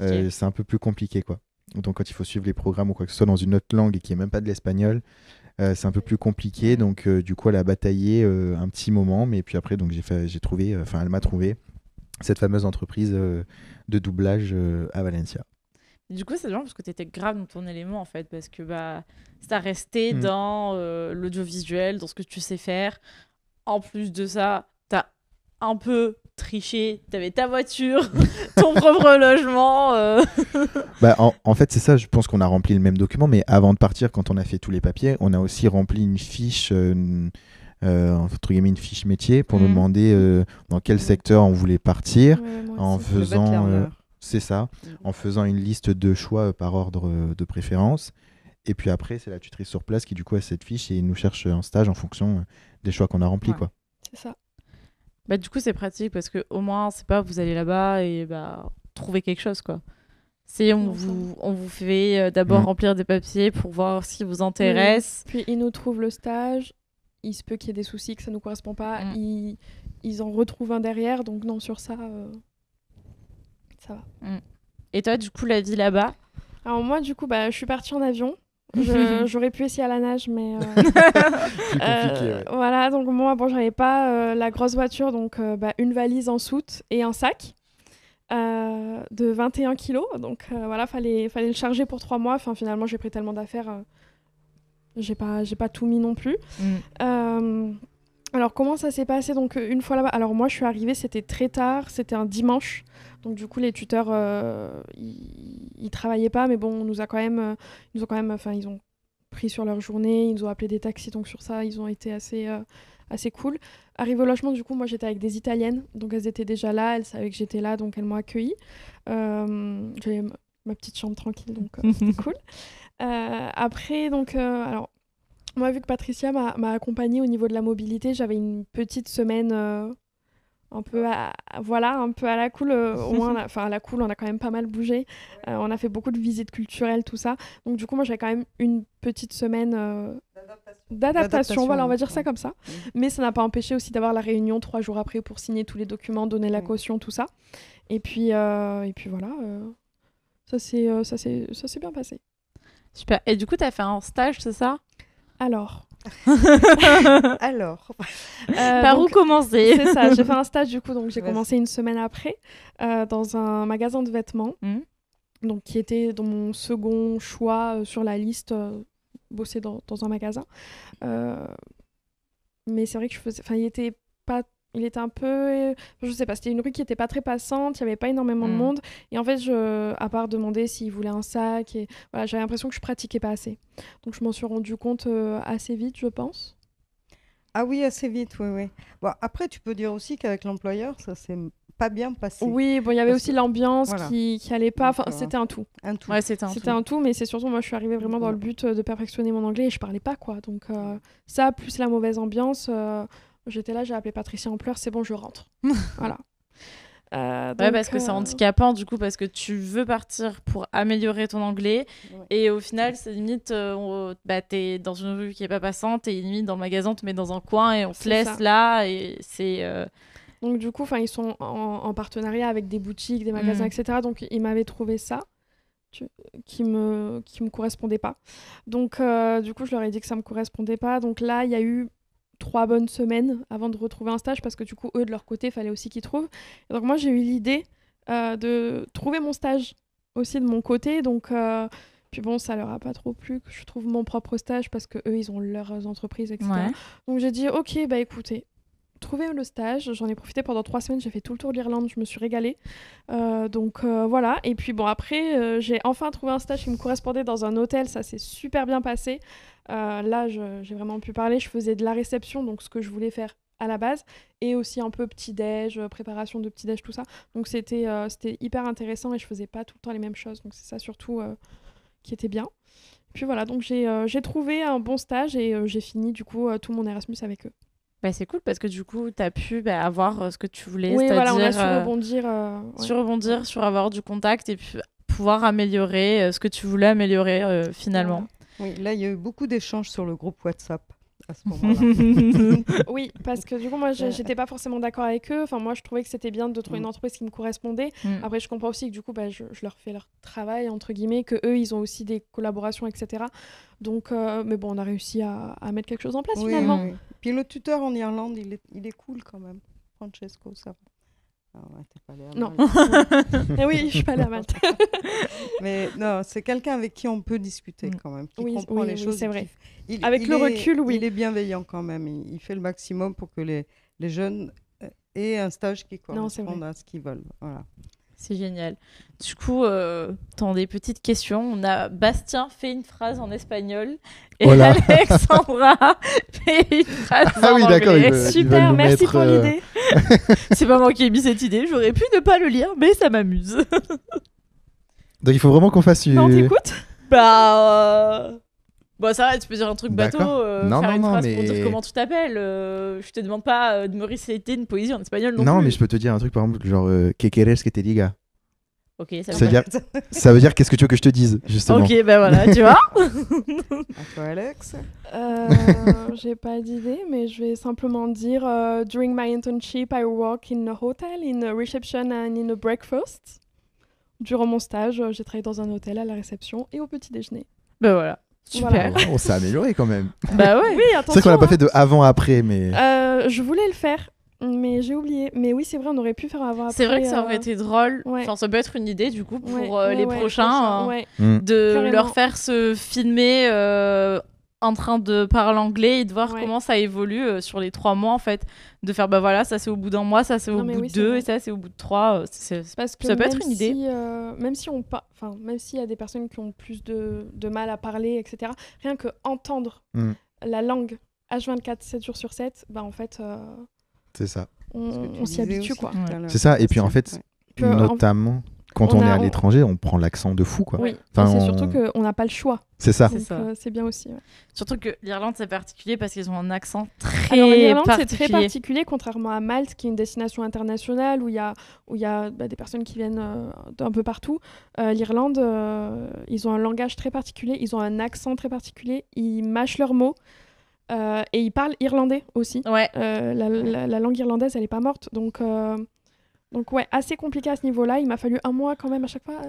c'est un peu plus compliqué, quoi. Donc quand il faut suivre les programmes ou quoi que ce soit dans une autre langue et qui est même pas de l'espagnol, c'est un peu plus compliqué. Donc du coup, elle a bataillé un petit moment, mais puis après, donc j'ai trouvé, elle m'a trouvé cette fameuse entreprise de doublage à Valencia. Du coup, c'est bien parce que tu étais grave dans ton élément en fait, parce que ça restait dans l'audiovisuel, dans ce que tu sais faire. En plus de ça, t'as un peu triché, t'avais ta voiture, ton propre logement. En fait, c'est ça, je pense qu'on a rempli le même document, mais avant de partir, quand on a fait tous les papiers, on a aussi rempli une fiche, entre guillemets, une fiche métier pour nous demander dans quel secteur on voulait partir, en faisant... C'est ça, en faisant une liste de choix par ordre de préférence. Et puis après, c'est la tutrice sur place qui du coup a cette fiche et nous cherche un stage en fonction des choix qu'on a remplis. Quoi. C'est ça. Du coup, c'est pratique parce que au moins, c'est pas vous allez là-bas et trouver quelque chose, quoi. C'est on vous fait d'abord remplir des papiers pour voir ce qui vous intéresse. Puis ils nous trouvent le stage. Il se peut qu'il y ait des soucis, que ça nous correspond pas. Ils en retrouvent un derrière. Donc non, sur ça... ça va. Et toi, du coup, la vie là-bas? Alors moi, du coup, je suis partie en avion. J'aurais pu essayer à la nage, mais... Plus compliqué, ouais. Voilà, donc moi, j'avais pas la grosse voiture, donc une valise en soute et un sac de 21 kilos. Donc voilà, fallait le charger pour 3 mois. Enfin, finalement, j'ai pris tellement d'affaires, j'ai pas tout mis non plus. Alors, comment ça s'est passé donc une fois là-bas? Alors, moi, je suis arrivée, c'était très tard, c'était un dimanche. Donc, du coup, les tuteurs, ils travaillaient pas, mais bon, ils ont pris sur leur journée, ils nous ont appelé des taxis, donc sur ça, ils ont été assez cool. Arrivé au logement, du coup, moi, j'étais avec des Italiennes, donc elles étaient déjà là, elles savaient que j'étais là, donc elles m'ont accueillie. J'avais ma petite chambre tranquille, donc c'était cool. Après, donc, alors... Moi, vu que Patricia m'a accompagnée au niveau de la mobilité, j'avais une petite semaine un peu à la cool. Au moins, à la cool, on a quand même pas mal bougé. On a fait beaucoup de visites culturelles, tout ça. Donc, du coup, moi, j'avais quand même une petite semaine d'adaptation. Voilà, on va dire ça comme ça. Mais ça n'a pas empêché aussi d'avoir la réunion 3 jours après pour signer tous les documents, donner la caution, tout ça. Et puis voilà, ça s'est bien passé. Super. Et du coup, tu as fait un stage, c'est ça? Alors, par où commencer? C'est ça, j'ai fait un stage du coup, donc j'ai commencé une semaine après dans un magasin de vêtements, donc qui était dans mon second choix sur la liste, bosser dans un magasin. Mais c'est vrai que il était un peu, je sais pas, c'était une rue qui était pas très passante, il y avait pas énormément de monde, et en fait à part demander s'ils voulaient un sac, et voilà, j'avais l'impression que je pratiquais pas assez, donc je m'en suis rendu compte assez vite, je pense. Ah oui, assez vite, oui. Bon, après tu peux dire aussi qu'avec l'employeur ça s'est pas bien passé. Oui, bon, il y avait aussi l'ambiance qui allait pas, enfin c'était un tout. Ouais, c'était un tout, mais c'est surtout moi je suis arrivée vraiment dans le but de perfectionner mon anglais et je parlais pas, quoi, donc ça plus la mauvaise ambiance, j'étais là, j'ai appelé Patricia en pleurs, c'est bon, je rentre. Voilà. Ouais, parce que c'est handicapant, du coup, parce que tu veux partir pour améliorer ton anglais. Ouais. Et au final, c'est limite, t'es dans une rue qui est pas passante et limite dans le magasin, on te met dans un coin et on te laisse là. Et c'est... Donc, du coup, ils sont en partenariat avec des boutiques, des magasins, etc. Donc, ils m'avaient trouvé ça qui me correspondait pas. Donc, du coup, je leur ai dit que ça me correspondait pas. Donc là, il y a eu 3 bonnes semaines avant de retrouver un stage parce que du coup, eux, de leur côté, il fallait aussi qu'ils trouvent. Et donc moi, j'ai eu l'idée de trouver mon stage aussi de mon côté. Donc, puis bon, ça leur a pas trop plu que je trouve mon propre stage parce que eux, ils ont leurs entreprises, etc. Ouais. Donc j'ai dit, ok, écoutez, trouvez le stage. J'en ai profité pendant 3 semaines. J'ai fait tout le tour de l'Irlande. Je me suis régalée. Donc voilà. Et puis bon, après, j'ai enfin trouvé un stage qui me correspondait dans un hôtel. Ça s'est super bien passé. Là, j'ai vraiment pu parler. Je faisais de la réception, donc ce que je voulais faire à la base, et aussi un peu petit-déj, préparation de petit-déj, tout ça. Donc c'était hyper intéressant et je faisais pas tout le temps les mêmes choses. Donc c'est ça surtout qui était bien. Puis voilà, donc j'ai trouvé un bon stage et j'ai fini du coup tout mon Erasmus avec eux. Bah, c'est cool parce que du coup, tu as pu avoir ce que tu voulais, Oui, voilà, on a c'est-à-dire su rebondir. sur rebondir, sur avoir du contact et puis pouvoir améliorer ce que tu voulais améliorer finalement. Oui, là, il y a eu beaucoup d'échanges sur le groupe WhatsApp à ce moment-là. Oui, parce que du coup, moi, j'étais pas forcément d'accord avec eux. Enfin, moi, je trouvais que c'était bien de trouver une entreprise qui me correspondait. Après, je comprends aussi que du coup, je leur fais leur travail, entre guillemets, que eux, ils ont aussi des collaborations, etc. Donc, mais bon, on a réussi à mettre quelque chose en place finalement. Oui. Puis le tuteur en Irlande, il est cool quand même. Francesco, ça va. Ah ouais, t'es pas allé à Non. Malte. Eh oui, je suis pas allée à Malte. Mais non, c'est quelqu'un avec qui on peut discuter quand même, qui comprend les choses. C'est vrai. Il, Avec le recul, oui. Il est bienveillant quand même. Il fait le maximum pour que les jeunes aient un stage qui corresponde à ce qu'ils veulent. Voilà. C'est génial. Du coup, dans des petites questions, on a Bastien fait une phrase en espagnol et Alexandra fait une phrase en anglais. D'accord, super, merci pour l'idée. C'est pas moi qui ai mis cette idée, j'aurais pu ne pas le lire, mais ça m'amuse. Donc il faut vraiment qu'on fasse une... Non, t'écoutes ? Bon, ça va, tu peux dire un truc bateau, faire une phrase pour dire comment tu t'appelles. Je te demande pas de me réciter une poésie en espagnol non plus. Non, mais je peux te dire un truc, par exemple, genre ¿Qué quieres que te diga? Ok, ça veut dire qu'est-ce que tu veux que je te dise, justement. Ok, ben voilà, tu vois. À toi, Alex. J'ai pas d'idée, mais je vais simplement dire During my internship, I work in a hotel, in a reception and in a breakfast. Durant mon stage, j'ai travaillé dans un hôtel à la réception et au petit déjeuner. Ben voilà. Super. Voilà. On s'est amélioré quand même. Bah ouais. Oui, attention. C'est vrai qu'on l'a pas fait de avant-après, mais... Je voulais le faire, mais j'ai oublié. Mais oui, c'est vrai, on aurait pu faire avant-après. C'est vrai que ça aurait été drôle. Ouais. Enfin, ça peut être une idée, du coup, pour les prochains. De Carrément. leur faire se filmer en train de parler anglais et de voir comment ça évolue sur les 3 mois, en fait. De faire, bah voilà, ça c'est au bout d'1 mois, ça c'est au bout de 2, et ça c'est au bout de 3. Parce que ça peut être une idée. Même s'il y a des personnes qui ont plus de mal à parler, etc., rien que entendre la langue H24, 7 jours sur 7, bah en fait, c'est ça. On s'y habitue, quoi. C'est ça, et puis en fait, notamment... Quand on est à l'étranger, on prend l'accent de fou, quoi. Oui, c'est surtout qu'on n'a pas le choix. C'est ça. Donc, c'est bien aussi. Ouais. Surtout que l'Irlande, c'est particulier parce qu'ils ont un accent très l'Irlande, particulier. c'est très particulier, contrairement à Malte, qui est une destination internationale où il y a des personnes qui viennent d'un peu partout. L'Irlande, ils ont un langage très particulier, ils ont un accent très particulier, ils mâchent leurs mots. Et ils parlent irlandais aussi. Ouais. La langue irlandaise, elle n'est pas morte. Donc ouais, assez compliqué à ce niveau-là. Il m'a fallu 1 mois quand même à chaque fois.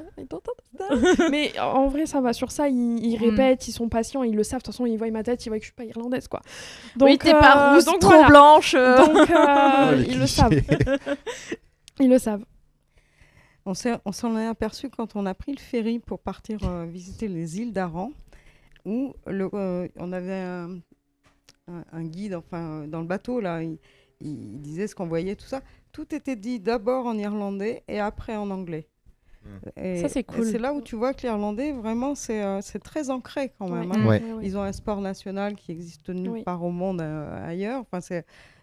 Mais en vrai, ça va. Sur ça, ils répètent, ils sont patients, ils le savent. De toute façon, ils voient ma tête, ils voient que je suis pas irlandaise, quoi. Donc, oui, t'es pas rousse, trop blanche. Donc ils le savent. Ils le savent. On s'en est aperçu quand on a pris le ferry pour partir visiter les îles d'Aran, où on avait un guide, enfin dans le bateau là, il disait ce qu'on voyait, tout ça. Tout était dit d'abord en irlandais et après en anglais. Et, ça, c'est cool. Et c'est là où tu vois que l'irlandais, vraiment, c'est très ancré quand même. Ouais. Ils ont un sport national qui existe nulle part au monde ailleurs. Enfin,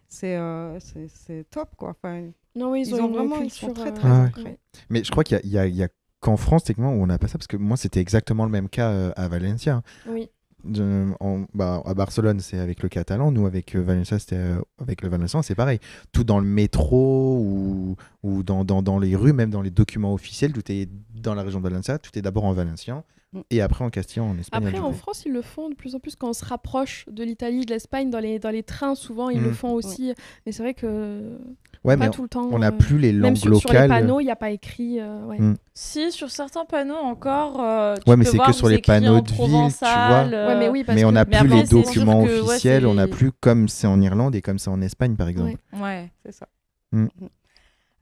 c'est top, quoi. Enfin, non, oui, ils ont vraiment ils sont très ancrés. Mais je crois qu'il y a qu'en France, techniquement, où on n'a pas ça, parce que moi, c'était exactement le même cas à Valencia. Oui. À Barcelone, c'est avec le catalan. Nous, avec Valencia, c'était avec le valencien, c'est pareil. Tout dans le métro ou dans les rues, même dans les documents officiels, tout est dans la région de Valencia, tout est d'abord en valencien et après en castillan, en espagnol. Après, en France, ils le font de plus en plus quand on se rapproche de l'Italie, de l'Espagne, dans les trains, souvent, ils le font aussi. Mais c'est vrai que pas tout le temps. On n'a plus les langues même locales. Sur les panneaux, il n'y a pas écrit. Si, sur certains panneaux encore. Mais c'est que sur les panneaux de ville, tu vois. Mais on n'a plus les documents officiels, on n'a plus comme c'est en Irlande et comme c'est en Espagne, par exemple. Ouais, c'est ça.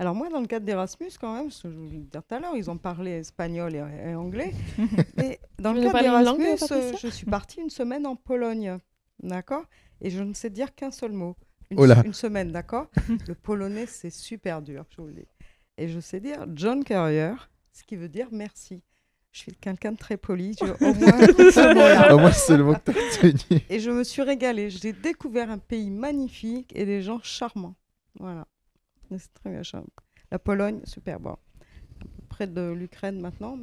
Alors moi, dans le cadre d'Erasmus, quand même, je vous le disais tout à l'heure, ils ont parlé espagnol et anglais. Et dans le cadre d'Erasmus, je suis partie 1 semaine en Pologne, d'accord ? Et je ne sais dire qu'un seul mot. Une semaine, d'accord ? Le polonais, c'est super dur, je vous le dis. Et je sais dire John Carrier, ce qui veut dire merci. Je suis quelqu'un de très poli, au moins ce mot-là. Au moins, c'est le mot que tu as retenu. Et je me suis régalée. J'ai découvert un pays magnifique et des gens charmants. Voilà. Et c'est très bien charmant. La Pologne, super. Bon, près de l'Ukraine maintenant,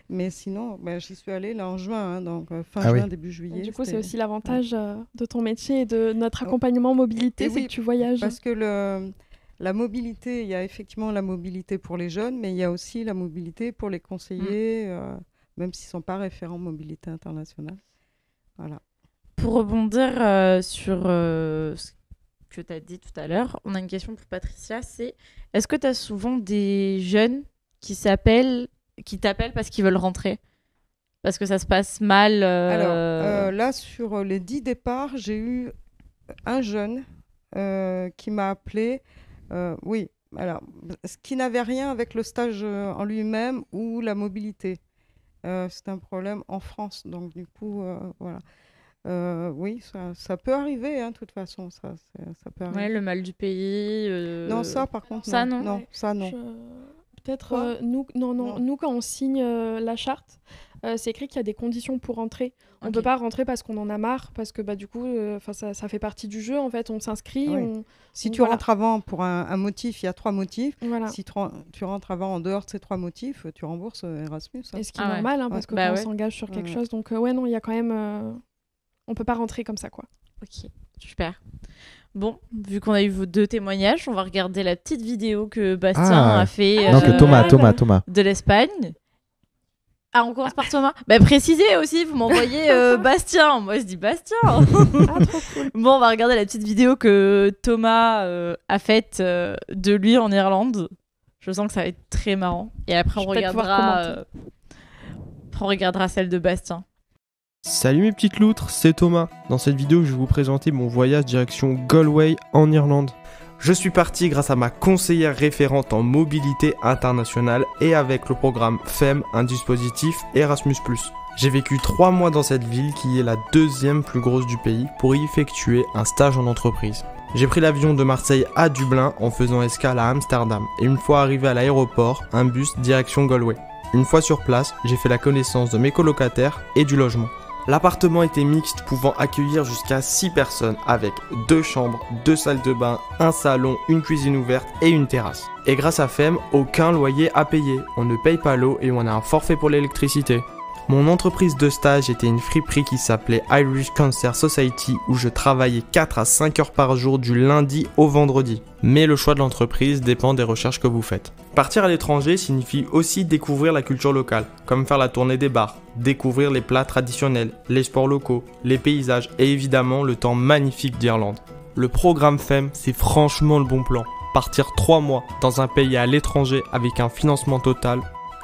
mais sinon, j'y suis allée là en juin, donc fin juin, début juillet. Et du coup, c'est aussi l'avantage de ton métier et de notre accompagnement mobilité, c'est que tu voyages. Parce que la mobilité, il y a effectivement la mobilité pour les jeunes, mais il y a aussi la mobilité pour les conseillers, même s'ils ne sont pas référents mobilité internationale. Voilà. Pour rebondir sur ce que tu as dit tout à l'heure, on a une question pour Patricia, c'est est-ce que tu as souvent des jeunes qui t'appellent parce qu'ils veulent rentrer? Parce que ça se passe mal Alors, là, sur les 10 départs, j'ai eu un jeune qui m'a appelé. Oui, alors, ce qui n'avait rien avec le stage en lui-même ou la mobilité. C'est un problème en France, donc du coup, voilà. Oui, ça peut arriver, de toute façon, ça peut arriver. Ouais, le mal du pays. Non, ça, par contre, ça, non. non. Non, ça, non. Peut-être, nous, quand on signe la charte, c'est écrit qu'il y a des conditions pour rentrer. On ne peut pas rentrer parce qu'on en a marre, parce que du coup, ça fait partie du jeu, en fait. On s'inscrit. Oui. Si tu rentres avant pour un motif, il y a 3 motifs. Voilà. Si tu rentres avant en dehors de ces 3 motifs, tu rembourses Erasmus. Et ce qui est normal, parce que quand on s'engage sur quelque chose. Donc, non, il y a quand même... on ne peut pas rentrer comme ça, quoi. Ok, super. Bon, vu qu'on a eu vos 2 témoignages, on va regarder la petite vidéo que Bastien a fait non, que Thomas. de l'Espagne. Ah, on commence par Thomas. Précisez aussi, vous m'envoyez Bastien. Moi, je dis Bastien. Trop cool. Bon, on va regarder la petite vidéo que Thomas a faite de lui en Irlande. Je sens que ça va être très marrant. Et après, on regardera celle de Bastien. Salut mes petites loutres, c'est Thomas. Dans cette vidéo, je vais vous présenter mon voyage direction Galway en Irlande. Je suis parti grâce à ma conseillère référente en mobilité internationale et avec le programme FEM, un dispositif Erasmus+. J'ai vécu 3 mois dans cette ville qui est la 2e plus grosse du pays pour y effectuer un stage en entreprise. J'ai pris l'avion de Marseille à Dublin en faisant escale à Amsterdam et une fois arrivé à l'aéroport, un bus direction Galway. Une fois sur place, j'ai fait la connaissance de mes colocataires et du logement. L'appartement était mixte, pouvant accueillir jusqu'à 6 personnes avec 2 chambres, 2 salles de bain, un salon, une cuisine ouverte et une terrasse. Et grâce à FEM, aucun loyer à payer. On ne paye pas l'eau et on a un forfait pour l'électricité. Mon entreprise de stage était une friperie qui s'appelait Irish Cancer Society où je travaillais 4 à 5 heures par jour du lundi au vendredi. Mais le choix de l'entreprise dépend des recherches que vous faites. Partir à l'étranger signifie aussi découvrir la culture locale, comme faire la tournée des bars, découvrir les plats traditionnels, les sports locaux, les paysages et évidemment le temps magnifique d'Irlande. Le programme FEM, c'est franchement le bon plan. Partir 3 mois dans un pays à l'étranger avec un financement total,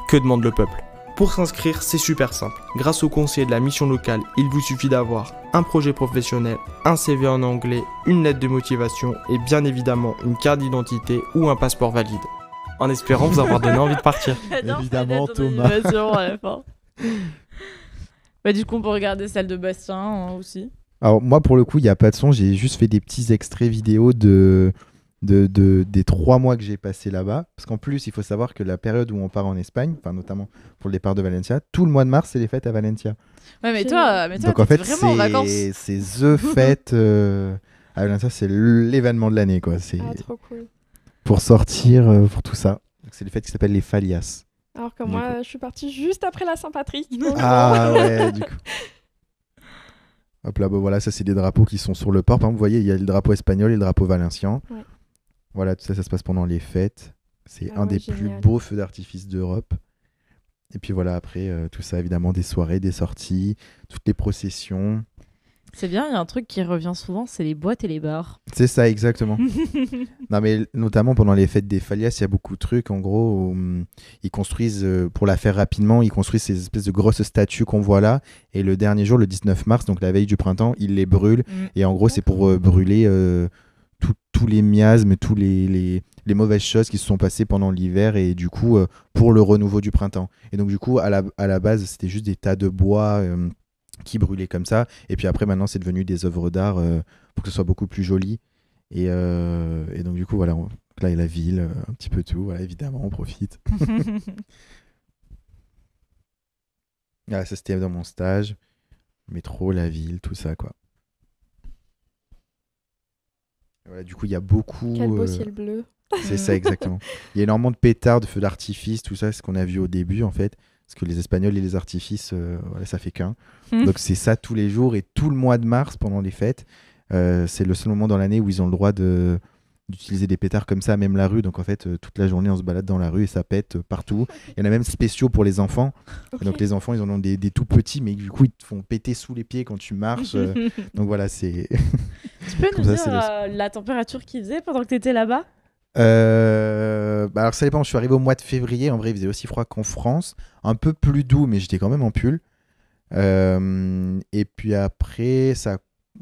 que demande le peuple ? Pour s'inscrire, c'est super simple. Grâce au conseiller de la mission locale, il vous suffit d'avoir un projet professionnel, un CV en anglais, une lettre de motivation et bien évidemment une carte d'identité ou un passeport valide. En espérant vous avoir donné envie de partir. Évidemment, Thomas. À la fin. Du coup, on peut regarder celle de Bastien aussi. Alors moi, pour le coup, il n'y a pas de son. J'ai juste fait des petits extraits vidéo des 3 mois que j'ai passé là-bas. Parce qu'en plus, il faut savoir que la période où on part en Espagne, enfin notamment pour le départ de Valencia, tout le mois de mars, c'est les fêtes à Valencia. Ouais, mais toi donc en fait, vraiment en vacances. c'est the fête à Valencia, c'est l'événement de l'année, quoi. C'est trop cool. Pour sortir, pour tout ça. Donc, c'est les fêtes qui s'appellent les Falias. Alors que moi, je suis partie juste après la Saint-Patrick. Ah ouais, du coup. Hop là, voilà, ça c'est des drapeaux qui sont sur le port. Par exemple, vous voyez, il y a le drapeau espagnol et le drapeau valencien. Ouais. Voilà, tout ça, ça se passe pendant les fêtes. C'est un des plus beaux feux d'artifice d'Europe. Et puis voilà, après, tout ça, évidemment, des soirées, des sorties, toutes les processions. C'est bien, il y a un truc qui revient souvent, c'est les boîtes et les bars. C'est ça, exactement. Non, mais notamment pendant les fêtes des Falias, il y a beaucoup de trucs. En gros, ils construisent, pour la faire rapidement, ils construisent ces espèces de grosses statues qu'on voit là. Et le dernier jour, le 19 mars, donc la veille du printemps, ils les brûlent. Et en gros, c'est pour brûler tous les miasmes, tous les mauvaises choses qui se sont passées pendant l'hiver. Et du coup, pour le renouveau du printemps. Et donc, du coup, à la base, c'était juste des tas de bois qui brûlaient comme ça. Et puis après, maintenant, c'est devenu des œuvres d'art pour que ce soit beaucoup plus joli. Et donc, du coup, voilà, là, il y a la ville, un petit peu tout. Voilà, évidemment, on profite. Ah, ça, c'était dans mon stage. Métro, la ville, tout ça, quoi. Et voilà, du coup, il y a beaucoup... Quel beau ciel bleu. C'est ça, exactement. Il y a énormément de pétards, de feux d'artifice, tout ça, c'est ce qu'on a vu au début, en fait. Parce que les Espagnols et les artifices, voilà, ça fait qu'un. Donc, c'est ça tous les jours. Et tout le mois de mars, pendant les fêtes, c'est le seul moment dans l'année où ils ont le droit d'utiliser des pétards comme ça, même la rue. Donc, en fait, toute la journée, on se balade dans la rue et ça pète partout. Il y en a même spéciaux pour les enfants. Ok. Et donc, les enfants, ils en ont des tout petits, mais du coup, ils te font péter sous les pieds quand tu marches. Donc, voilà, c'est... Tu peux nous Comme ça, dire c'est la température qu'il faisait pendant que tu étais là-bas? Bah alors ça dépend, je suis arrivé au mois de février, en vrai il faisait aussi froid qu'en France, un peu plus doux mais j'étais quand même en pull. Et puis après,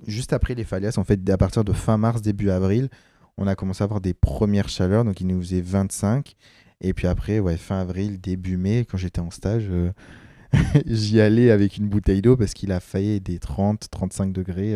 juste après les Fallas, en fait à partir de fin mars, début avril, on a commencé à avoir des premières chaleurs, donc il nous faisait 25. Et puis après, ouais, fin avril, début mai, quand j'étais en stage, j'y allais avec une bouteille d'eau parce qu'il a failli des 30-35 degrés.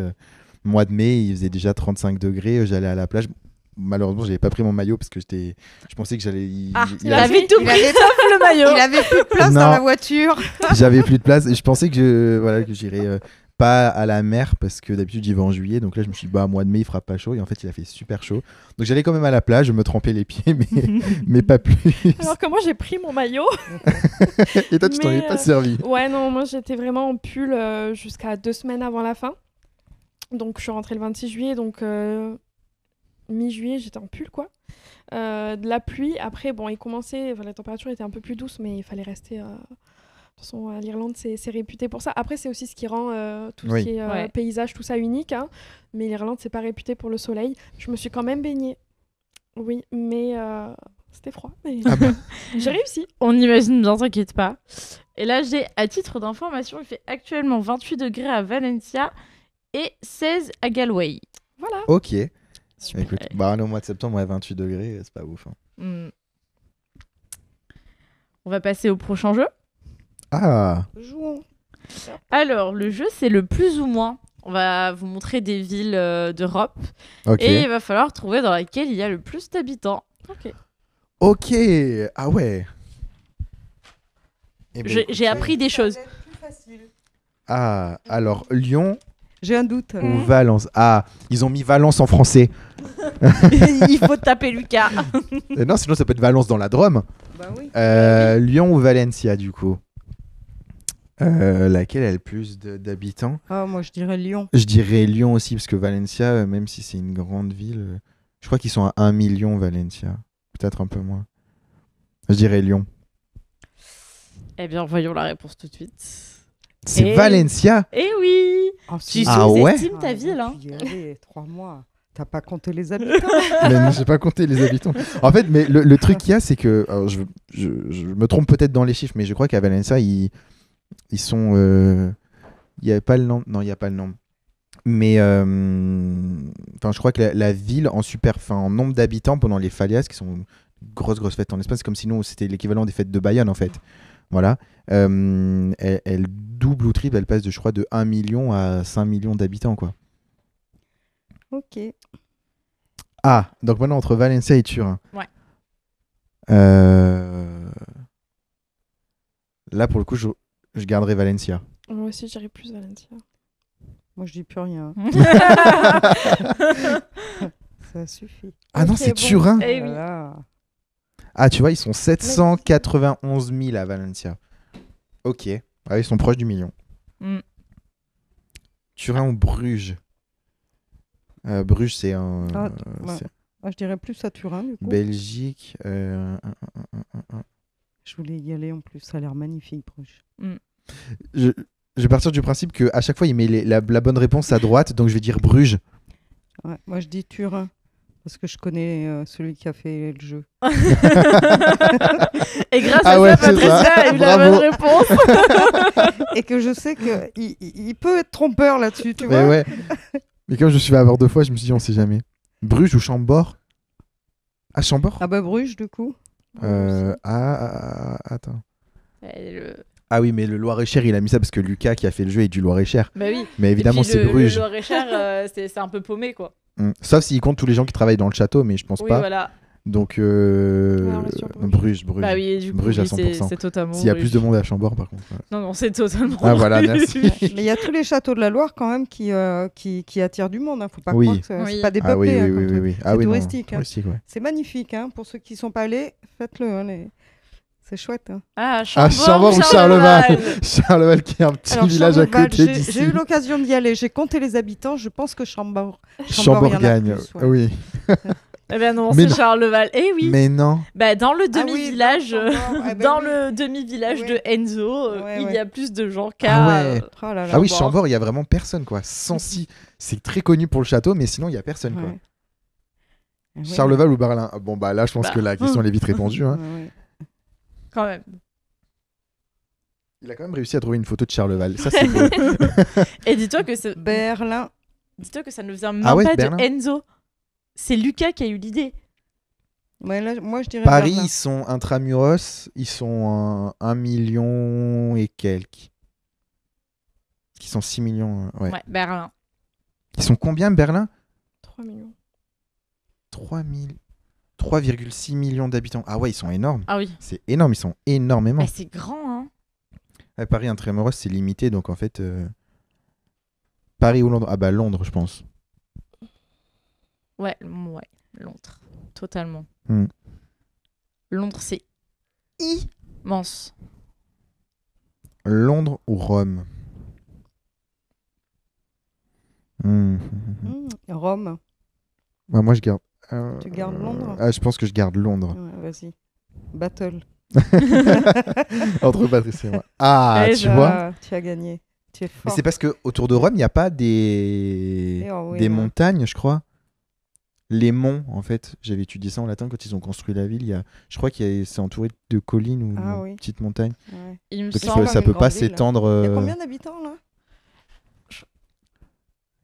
Mois de mai, il faisait déjà 35 degrés, j'allais à la plage. Malheureusement, j'avais pas pris mon maillot parce que je pensais que j'allais. Il avait- avait tout il pris avait- sauf le maillot. Il avait plus de place Non. dans la voiture. J'avais plus de place et je pensais que j'irais pas à la mer parce que d'habitude j'y vais en juillet. Donc là, je me suis dit, bah, mois de mai, il fera pas chaud. Et en fait, il a fait super chaud. Donc j'allais quand même à la plage, je me trempais les pieds, mais pas plus. Alors que moi, j'ai pris mon maillot. Et toi, tu t'en Mais, es pas servi. Ouais, non, moi, j'étais vraiment en pull jusqu'à 2 semaines avant la fin. Donc, je suis rentrée le 26 juillet. Donc, mi-juillet, j'étais en pull, quoi. De la pluie. Après, bon, la température était un peu plus douce, mais il fallait rester. De toute façon, l'Irlande, c'est réputé pour ça. Après, c'est aussi ce qui rend tout Oui. ce qui est Ouais. paysage, tout ça unique. Hein. Mais l'Irlande, c'est pas réputé pour le soleil. Je me suis quand même baignée. Oui, mais c'était froid. Mais Ah bah. j'ai réussi. On imagine bien, t'inquiète pas. Et là, j'ai, à titre d'information, il fait actuellement 28 degrés à Valencia et 16 à Galway. Voilà. Ok. Super. Écoute, bah, au mois de septembre, ouais, 28 degrés, c'est pas ouf. Hein. Hmm. On va passer au prochain jeu. Ah, Jouons. Alors, le jeu, c'est le plus ou moins. On va vous montrer des villes d'Europe. ok. Et il va falloir trouver dans laquelle il y a le plus d'habitants. Ok. Ok. Ah ouais. Eh ben, J'ai écoutez. appris des choses. Ah, alors Lyon J'ai un doute. ou Valence. Ah, ils ont mis Valence en français. Il faut taper Lucas. Non, sinon ça peut être Valence dans la Drôme. Bah oui. Lyon ou Valencia, du coup. Laquelle a le plus d'habitants? Ah, moi, je dirais Lyon. Je dirais Lyon aussi, parce que Valencia, même si c'est une grande ville, je crois qu'ils sont à 1 million, Valencia. Peut-être un peu moins. Je dirais Lyon. Eh bien, voyons la réponse tout de suite. C'est Et- Valencia? Eh oui. Ah, Tu si. Ah ouais sous-estimes ta ville. Hein. Tu y allais 3 mois. T'as pas compté les habitants. Mais j'ai pas compté les habitants. En fait, mais le truc qu'il y a, c'est que alors, je me trompe peut-être dans les chiffres, mais je crois qu'à Valencia, ils sont. Il n'y a pas le nombre. Non, il n'y a pas le nombre. Mais je crois que la ville en nombre d'habitants pendant les Fallas, qui sont une grosse fête en Espagne, c'est comme si nous c'était l'équivalent des fêtes de Bayonne en fait. Voilà. Elle double ou triple, elle passe je crois de 1 million à 5 millions d'habitants quoi. Ok. Ah, donc maintenant entre Valencia et Turin. Ouais. Là pour le coup je garderai Valencia. Moi aussi, j'irais plus Valencia. Moi, je dis plus rien. Ça suffit. Ah non, Ok, c'est bon. Turin. Eh oui. Voilà. Ah, tu vois, ils sont 791 000 à Valencia. Ok. Ah, ils sont proches du million. Mm. Turin ou Bruges? Bruges, c'est un. Ah, ouais. c'est Moi, je dirais plus à Turin, du coup. Belgique. Je voulais y aller en plus. Ça a l'air magnifique, Bruges. Je vais partir du principe qu'à chaque fois, il met la bonne réponse à droite, donc je vais dire Bruges. Ouais, moi, je dis Turin. Parce que je connais celui qui a fait le jeu. Et grâce Ah à ouais, ça, c'est Patricia ça. a eu la Bravo. bonne réponse. Et que je sais qu'il peut être trompeur là-dessus, tu Mais vois. ouais. Mais comme je suis fait avoir 2 fois, je me suis dit, on sait jamais. Bruges ou Chambord? Ah, Chambord? Ah bah Bruges, du coup. Attends. Le... Ah oui, mais le Loir-et-Cher, il a mis ça parce que Lucas, qui a fait le jeu, est du Loir-et-Cher. Bah oui. Mais évidemment, Et puis c'est Bruges. Le Loir-et-Cher, c'est un peu paumé, quoi. Sauf s'il compte tous les gens qui travaillent dans le château, mais je pense Oui, pas. voilà. Donc, Alors, sur Bruges. Bruges. Bah oui, du coup, Bruges à oui, 100%. c'est totalement. S'il y a Bruges. plus de monde à Chambord, par contre. Non, c'est totalement. Ah, voilà, Bruges. merci. Mais il y a tous les châteaux de la Loire quand même qui attirent du monde. Faut pas Oui. croire que c'est Oui. pas dépeuplé. Ah oui, hein, oui, comme oui, truc. oui. Ah C'est oui, non, touristique, hein. touristique, ouais. C'est magnifique. Hein. Pour ceux qui sont pas allés, faites-le. Hein, c'est chouette. Hein. Ah, Chambord ou Charleval. Charleval qui est un petit Alors, village à Charleval, côté j'ai d'ici. eu l'occasion d'y aller. J'ai compté les habitants. Je pense que Chambord Chambord il y en a gagne. plus, ouais. Oui. Eh ben non, Mais c'est non. Charleval. Eh oui. Mais non. Bah, dans le Ah oui, demi-village, dans Chambord. Ah ben dans oui. le demi-village Ouais. de Enzo, Ouais, il ouais. y a plus de gens qu'à. Ah ouais. Oh là là. Ah oui, Chambord. Chambord, il y a vraiment personne, quoi. Sancy, c'est très connu pour le château, mais sinon, il y a personne, quoi. Ouais. Ouais. Charleval ou Berlin? Ah, bon, bah là, je pense Bah, que la question, elle est vite répondue. Hein. Ouais, ouais. Quand même. Il a quand même réussi à trouver une photo de Charleval. Ça, c'est beau. Et dis-toi que ça ne vient même Ah ouais, pas Berlin. de Enzo. C'est Lucas qui a eu l'idée. Ouais, là, moi, je dirais Paris, Berlin. ils sont intramuros, ils sont 1 million et quelques. Ils sont 6 millions. Ouais. Ouais, Berlin. Ils sont combien, Berlin? 3 millions. 3,6 millions d'habitants. Ah ouais, ils sont énormes. Ah oui. C'est énorme, ils sont énormément. Bah, c'est grand, hein. Ouais, Paris intramuros, c'est limité, donc en fait... Paris ou Londres? Ah bah Londres, je pense. Ouais, Londres. Totalement. Hmm. Londres, c'est immense. Londres ou Rome? Rome. Ouais, moi, je garde... Tu gardes Londres? Je pense que je garde Londres. Ouais, vas-y. Battle. Entre Patrice et moi. Ah, Eh, tu ça- vois? Tu as gagné. Tu es Mais fort. c'est parce que autour de Rome, il n'y a pas des, Eh, oh, oui, des ouais. montagnes, je crois. Les monts, en fait. J'avais étudié ça en latin quand ils ont construit la ville. Je crois c'est entouré de collines ou Ah de oui. petites montagnes. Ouais. Il me Donc semble. ça une peut pas grande ville. s'étendre. Il y a combien d'habitants là?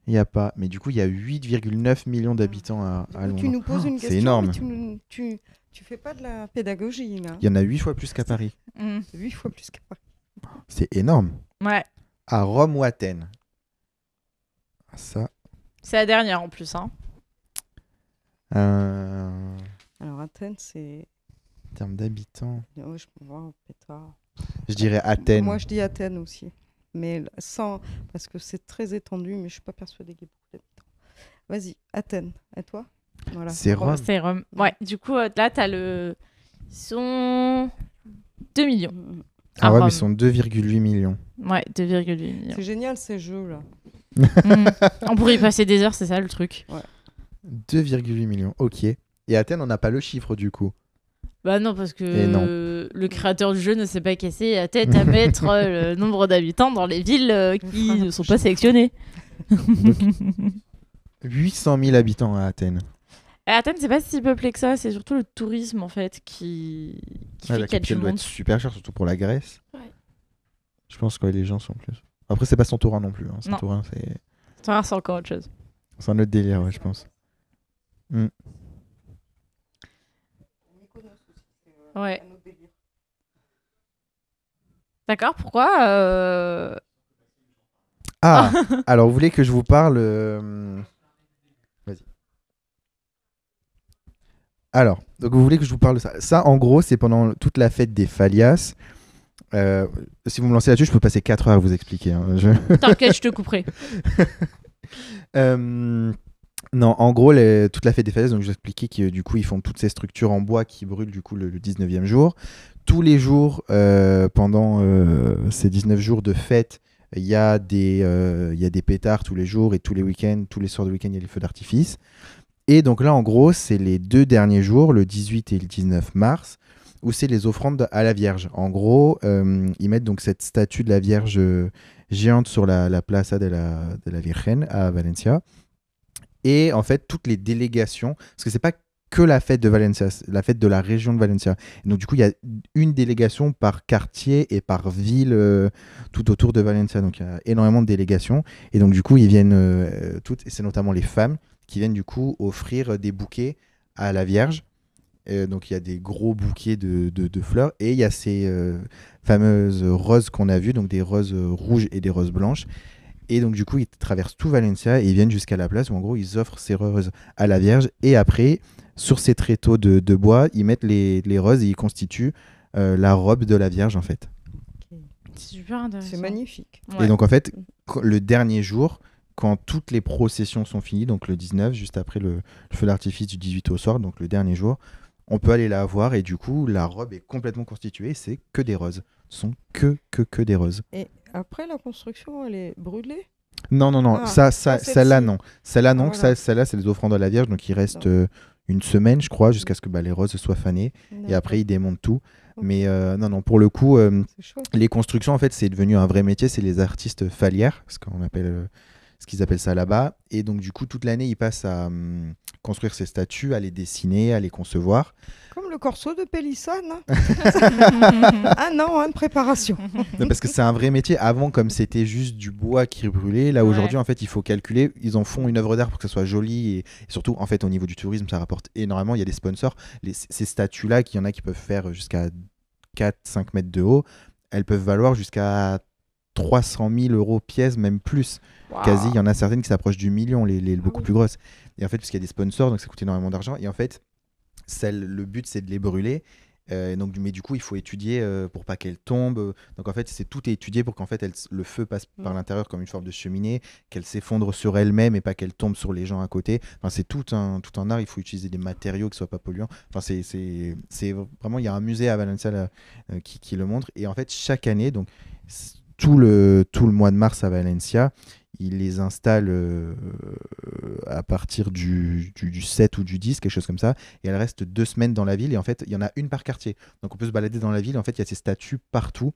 Il n'y a pas. Mais du coup, il y a 8,9 millions d'habitants à Du coup, Londres. tu nous poses une c'est question, énorme. mais tu fais pas de la pédagogie là. Il y en a 8 fois plus qu'à Paris. Mm. 8 fois plus qu'à Paris. C'est énorme. Ouais. À Rome ou Athènes? Ça. C'est la dernière en plus, hein. En Alors Athènes, c'est. termes d'habitants. Oh, je peux voir pétard. Je dirais Athènes. Moi, je dis Athènes aussi. Mais sans. Parce que c'est très étendu, mais je suis pas persuadée qu'il y ait beaucoup d'habitants. Vas-y, Athènes. Et toi? Voilà. C'est Rome. C'est Rome. Ouais, du coup, là, t'as le. Ils sont 2 millions. Ah à ouais, Rome. mais ils sont 2,8 millions. Ouais, 2,8 millions. C'est génial ces jeux là. On pourrait y passer des heures, c'est ça le truc. 2,8 millions, ok. Et Athènes, on n'a pas le chiffre du coup. Bah non, parce que Et non. le créateur du jeu ne s'est pas cassé la tête à mettre le nombre d'habitants dans les villes qui ne sont pas sélectionnées. 800 000 habitants à Athènes. Et Athènes, c'est pas si peuplé que ça, c'est surtout le tourisme en fait qui Ouais, fait la qu'il y a du capitale doit monde. être super chère, surtout pour la Grèce. Ouais. Je pense que les gens sont plus. Après, c'est pas Santorin non plus. Hein. Non. Santorin, C'est encore autre chose. c'est un autre délire, ouais, je pense. Ouais. D'accord, pourquoi Ah, alors vous voulez que je vous parle Vas-y. Alors, donc vous voulez que je vous parle de ça. Ça, en gros, c'est pendant toute la fête des Fallias. Si vous me lancez là-dessus, je peux passer 4 heures à vous expliquer. Hein. T'inquiète, je te couperai. Non, en gros, toute la fête des Fallias, donc je vous expliquais que du coup, ils font toutes ces structures en bois qui brûlent du coup le 19e jour. Tous les jours, pendant ces 19 jours de fête, il y a des pétards tous les jours et tous les week-ends, tous les soirs de week-end, il y a les feux d'artifice. Et donc là, en gros, c'est les 2 derniers jours, le 18 et le 19 mars, où c'est les offrandes à la Vierge. En gros, ils mettent donc cette statue de la Vierge géante sur la Plaza de la Virgen à Valencia. Et en fait, toutes les délégations, parce que c'est pas que la fête de Valencia, c'est la fête de la région de Valencia. Et donc du coup, il y a une délégation par quartier et par ville tout autour de Valencia. Donc il y a énormément de délégations. Et donc du coup, ils viennent toutes, et c'est notamment les femmes, qui viennent du coup offrir des bouquets à la Vierge. Donc il y a des gros bouquets de fleurs. Et il y a ces fameuses roses qu'on a vues, donc des roses rouges et des roses blanches. Et donc, du coup, ils traversent tout Valencia et ils viennent jusqu'à la place où, en gros, ils offrent ces roses à la Vierge. Et après, sur ces tréteaux de bois, ils mettent les roses et ils constituent la robe de la Vierge en fait. C'est super intéressant. C'est magnifique. Et donc en fait, le dernier jour, quand toutes les processions sont finies, donc le 19, juste après le feu d'artifice du 18 au soir, donc le dernier jour, on peut aller la voir et du coup, la robe est complètement constituée, c'est que des roses. Ce sont que des roses. Et après, la construction, elle est brûlée? Non, Ah, celle-là non. Celle-là non, voilà. celle-là c'est les offrandes à la Vierge, donc il reste une semaine, je crois, jusqu'à ce que les roses soient fanées. Et après, ils démontent tout. Ok. Mais non, pour le coup, C'est chouette. les constructions, en fait, c'est devenu un vrai métier. C'est les artistes falières, ce qu'ils appellent ça là-bas. Et donc, du coup, toute l'année, ils passent à construire ces statues, à les dessiner, à les concevoir. Comme le corso de Pélissane. Hein. Un an de préparation. Non, parce que c'est un vrai métier. Avant, comme c'était juste du bois qui brûlait, là, aujourd'hui, en fait, il faut calculer. Ils en font une œuvre d'art pour que ça soit joli. Et surtout, en fait, au niveau du tourisme, ça rapporte énormément. Il y a des sponsors. Ces statues-là, qu'il y en a qui peuvent faire jusqu'à 4-5 mètres de haut, elles peuvent valoir jusqu'à 300 000 euros pièce, même plus. Waouh. Quasi, il y en a certaines qui s'approchent du million, les beaucoup oui. plus grosses. Et en fait, parce qu'il y a des sponsors, donc ça coûte énormément d'argent. Et en fait, le but, c'est de les brûler. Donc, mais du coup, il faut étudier pour pas qu'elles tombent. Donc, en fait, tout est étudié pour qu'en fait, le feu passe par l'intérieur comme une forme de cheminée, qu'elle s'effondre sur elle-même et pas qu'elle tombe sur les gens à côté. Enfin, c'est tout un art. Il faut utiliser des matériaux qui soient pas polluants. Enfin, c'est vraiment, il y a un musée à Valencia là, qui le montre. Et en fait, chaque année, donc tout le mois de mars à Valencia, il les installe à partir du 7 ou du 10, quelque chose comme ça, et elle reste 2 semaines dans la ville, et en fait, il y en a une par quartier. Donc on peut se balader dans la ville, et en fait, il y a ces statues partout,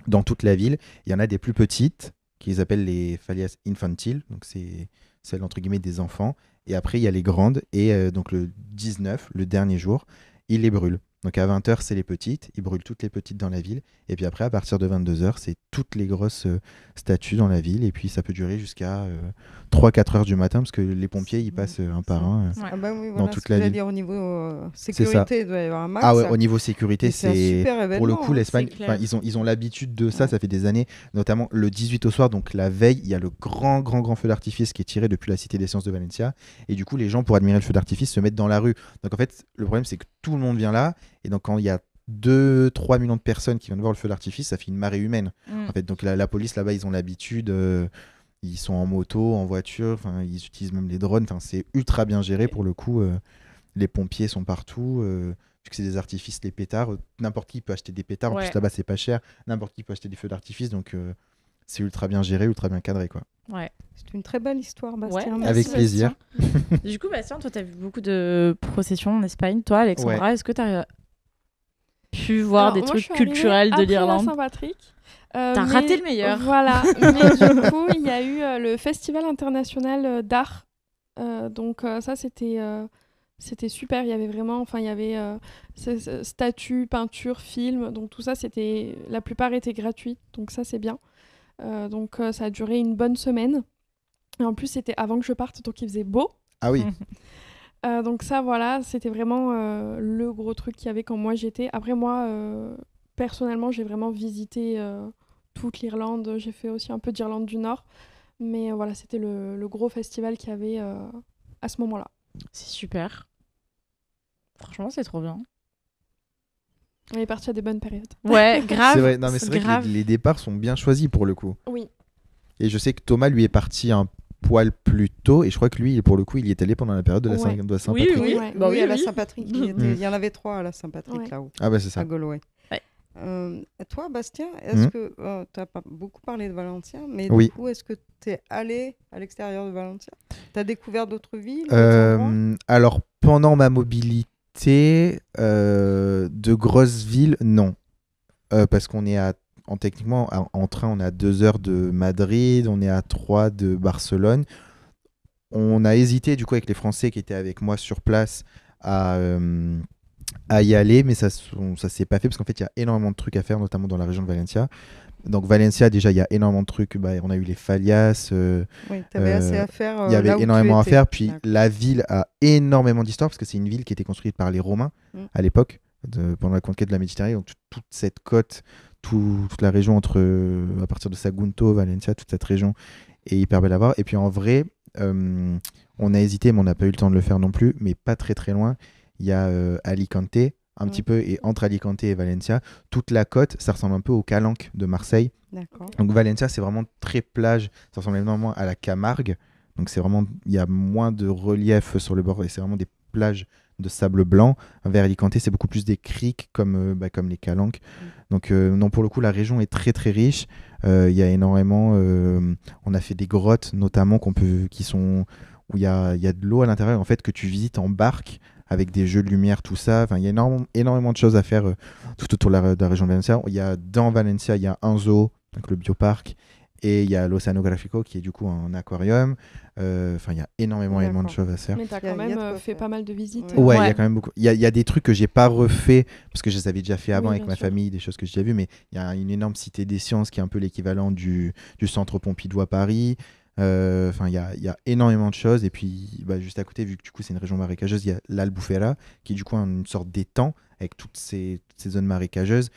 dans toute la ville. Il y en a des plus petites, qu'ils appellent les Falias Infantiles, donc c'est celles entre guillemets des enfants, et après, il y a les grandes, et donc le 19, le dernier jour, ils les brûlent. Donc à 20h, c'est les petites, ils brûlent toutes les petites dans la ville, et puis après, à partir de 22h, c'est toutes les grosses statues dans la ville, et puis ça peut durer jusqu'à 3-4 heures du matin, parce que les pompiers, ils passent un par un Ah bah oui, dans voilà, toute ce que la j'allais ville. dire au niveau ça. sécurité, il doit y avoir un max. Ah ouais, au niveau sécurité, Et c'est un super événement. pour le coup, hein. l'Espagne, c'est clair. ils ont l'habitude de ça, ça fait des années, notamment le 18 au soir, donc la veille, il y a le grand feu d'artifice qui est tiré depuis la Cité des Sciences de Valencia, et du coup, les gens, pour admirer le feu d'artifice, se mettent dans la rue. Donc en fait, le problème, c'est que tout le monde vient là, et donc quand il y a 2-3 millions de personnes qui viennent voir le feu d'artifice, ça fait une marée humaine. En fait, donc la police là-bas, ils ont l'habitude, ils sont en moto, en voiture, ils utilisent même les drones. C'est ultra bien géré pour le coup. Les pompiers sont partout. Vu que c'est des artifices, les pétards, n'importe qui peut acheter des pétards. En Ouais. plus là-bas, c'est pas cher. N'importe qui peut acheter des feux d'artifice, donc c'est ultra bien géré, ultra bien cadré, quoi. Ouais. C'est une très belle histoire, Bastien. Ouais, Merci. Avec plaisir. Du coup, Bastien, toi, tu as vu beaucoup de processions en Espagne. Toi, Alexandra, est-ce que tu as pu voir Alors, des moi, trucs je suis arrivée culturels de après l'Irlande? la Saint-Patrick. T'as Mais- raté le meilleur. Voilà. Mais du coup, il y a eu le Festival international d'art. Donc ça, c'était super. Il y avait vraiment, il y avait statues, peintures, films. Donc tout ça, la plupart étaient gratuits. Donc ça, c'est bien. Donc ça a duré une bonne semaine. Et en plus, c'était avant que je parte, donc il faisait beau. Ah oui. Donc ça, voilà, c'était vraiment le gros truc qu'il y avait quand moi j'étais. Après, moi, personnellement, j'ai vraiment visité toute l'Irlande. J'ai fait aussi un peu d'Irlande du Nord. Mais voilà, c'était le gros festival qu'il y avait à ce moment-là. C'est super. Franchement, c'est trop bien. On est parti à des bonnes périodes. Ouais, grave. C'est vrai, non, mais c'est vrai grave. que les départs sont bien choisis pour le coup. Oui. Et je sais que Thomas, lui, est parti un poil plus tôt, et je crois que lui, pour le coup, il y est allé pendant la période de la Ouais. Saint-Patrick. Oui, oui. Ouais. Bah oui, oui, à la oui. Saint-Patrick, il y en avait 3 à la Saint-Patrick Ouais. là-haut, Ah bah c'est ça. à Galway. Ouais. Toi, Bastien, est-ce Mhm. que tu as beaucoup parlé de Valencia, mais Oui. du coup, est-ce que tu es allé à l'extérieur de Valencia? Tu as découvert d'autres villes, d'autres endroits? Alors, pendant ma mobilité, de grosses villes, non. Parce qu'on est techniquement, en train, on est à 2 heures de Madrid, on est à 3 de Barcelone. On a hésité, du coup, avec les Français qui étaient avec moi sur place à y aller, mais ça s'est pas fait parce qu'en fait, il y a énormément de trucs à faire, notamment dans la région de Valencia. Donc, Valencia, déjà, il y a énormément de trucs. On a eu les Falias. Oui, tu avais assez à faire. Il y avait là où tu énormément à étais. faire. Puis D'accord. la ville a énormément d'histoire parce que c'est une ville qui était construite par les Romains à l'époque, pendant la conquête de la Méditerranée. Donc, toute cette côte, toute la région à partir de Sagunto, Valencia, toute cette région est hyper belle à voir. Et puis en vrai, on a hésité, mais on n'a pas eu le temps de le faire non plus, mais pas très très loin. Il y a Alicante, un petit peu, et entre Alicante et Valencia, toute la côte, ça ressemble un peu au Calanque de Marseille. D'accord. Donc Valencia, c'est vraiment très plage, ça ressemble énormément à la Camargue. Donc c'est vraiment, il y a moins de relief sur le bord, et c'est vraiment des plages de sable blanc. Vers Alicante, c'est beaucoup plus des criques comme les Calanques. Donc non, pour le coup, la région est très très riche. Il y a énormément, on a fait des grottes notamment où il y a de l'eau à l'intérieur en fait que tu visites en barque avec des jeux de lumière, tout ça. Enfin, il y a énormément de choses à faire tout autour de la région de Valencia. Dans Valencia, il y a un zoo, donc le bioparc, et il y a l'Oceanográfico qui est du coup un aquarium. Enfin, il y a énormément de choses à faire. Mais t'as Il y a- quand il y a de même quoi fait faire. pas mal de visites. Ouais. Ouais, il y Ouais. a quand même beaucoup. Il y a des trucs que j'ai pas refait parce que je les avais déjà fait avant Oui, avec bien ma sûr. famille, des choses que j'ai déjà vues, mais il y a une énorme cité des sciences qui est un peu l'équivalent du centre Pompidou à Paris. Enfin, il y a énormément de choses. Et puis, juste à côté, vu que du coup c'est une région marécageuse, il y a l'Albufera qui est du coup une sorte d'étang avec toutes ces zones marécageuses.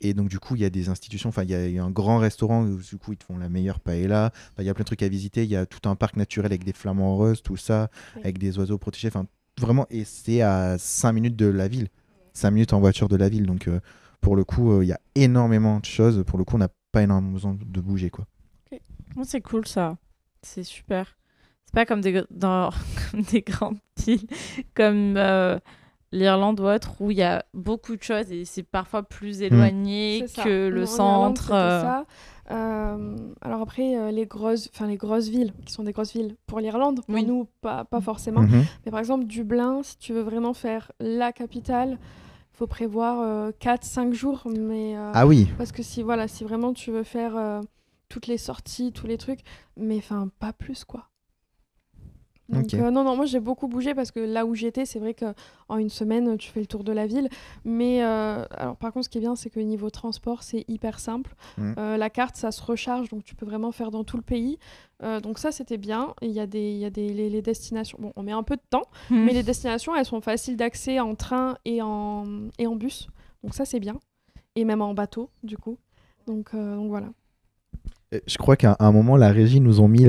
Et donc, du coup, il y a des institutions. Enfin, il y a un grand restaurant où, du coup, ils te font la meilleure paella. Enfin, il y a plein de trucs à visiter. Il y a tout un parc naturel avec des flamants roses, tout ça, Oui. avec des oiseaux protégés. Enfin, vraiment, et c'est à 5 minutes de la ville. 5 minutes en voiture de la ville. Donc, pour le coup, il y a énormément de choses. Pour le coup, on n'a pas énormément besoin de bouger, quoi. Bon, c'est cool ça. C'est super. C'est pas comme comme des grandes îles comme l'Irlande ou autre où il y a beaucoup de choses et c'est parfois plus éloigné C'est ça. que le En Irlande, centre. c'était ça. Alors après, les grosses villes, qui sont des grosses villes pour l'Irlande, pour Oui. nous, pas forcément. Mhm. Mais par exemple, Dublin, si tu veux vraiment faire la capitale, il faut prévoir 4-5 jours. Mais, Ah oui. parce que si vraiment tu veux faire toutes les sorties, tous les trucs, mais enfin, pas plus, quoi. Donc, Ok. non, moi j'ai beaucoup bougé parce que là où j'étais, c'est vrai qu'en une semaine, tu fais le tour de la ville. Mais alors, par contre, ce qui est bien, c'est que niveau transport, c'est hyper simple. Mm. La carte, ça se recharge, donc tu peux vraiment faire dans tout le pays. Donc ça, c'était bien. Et il y a les destinations. Bon, on met un peu de temps, mais les destinations, elles sont faciles d'accès en train et en bus. Donc ça, c'est bien. Et même en bateau, du coup. Donc voilà. Je crois qu'à un moment, la régie nous ont mis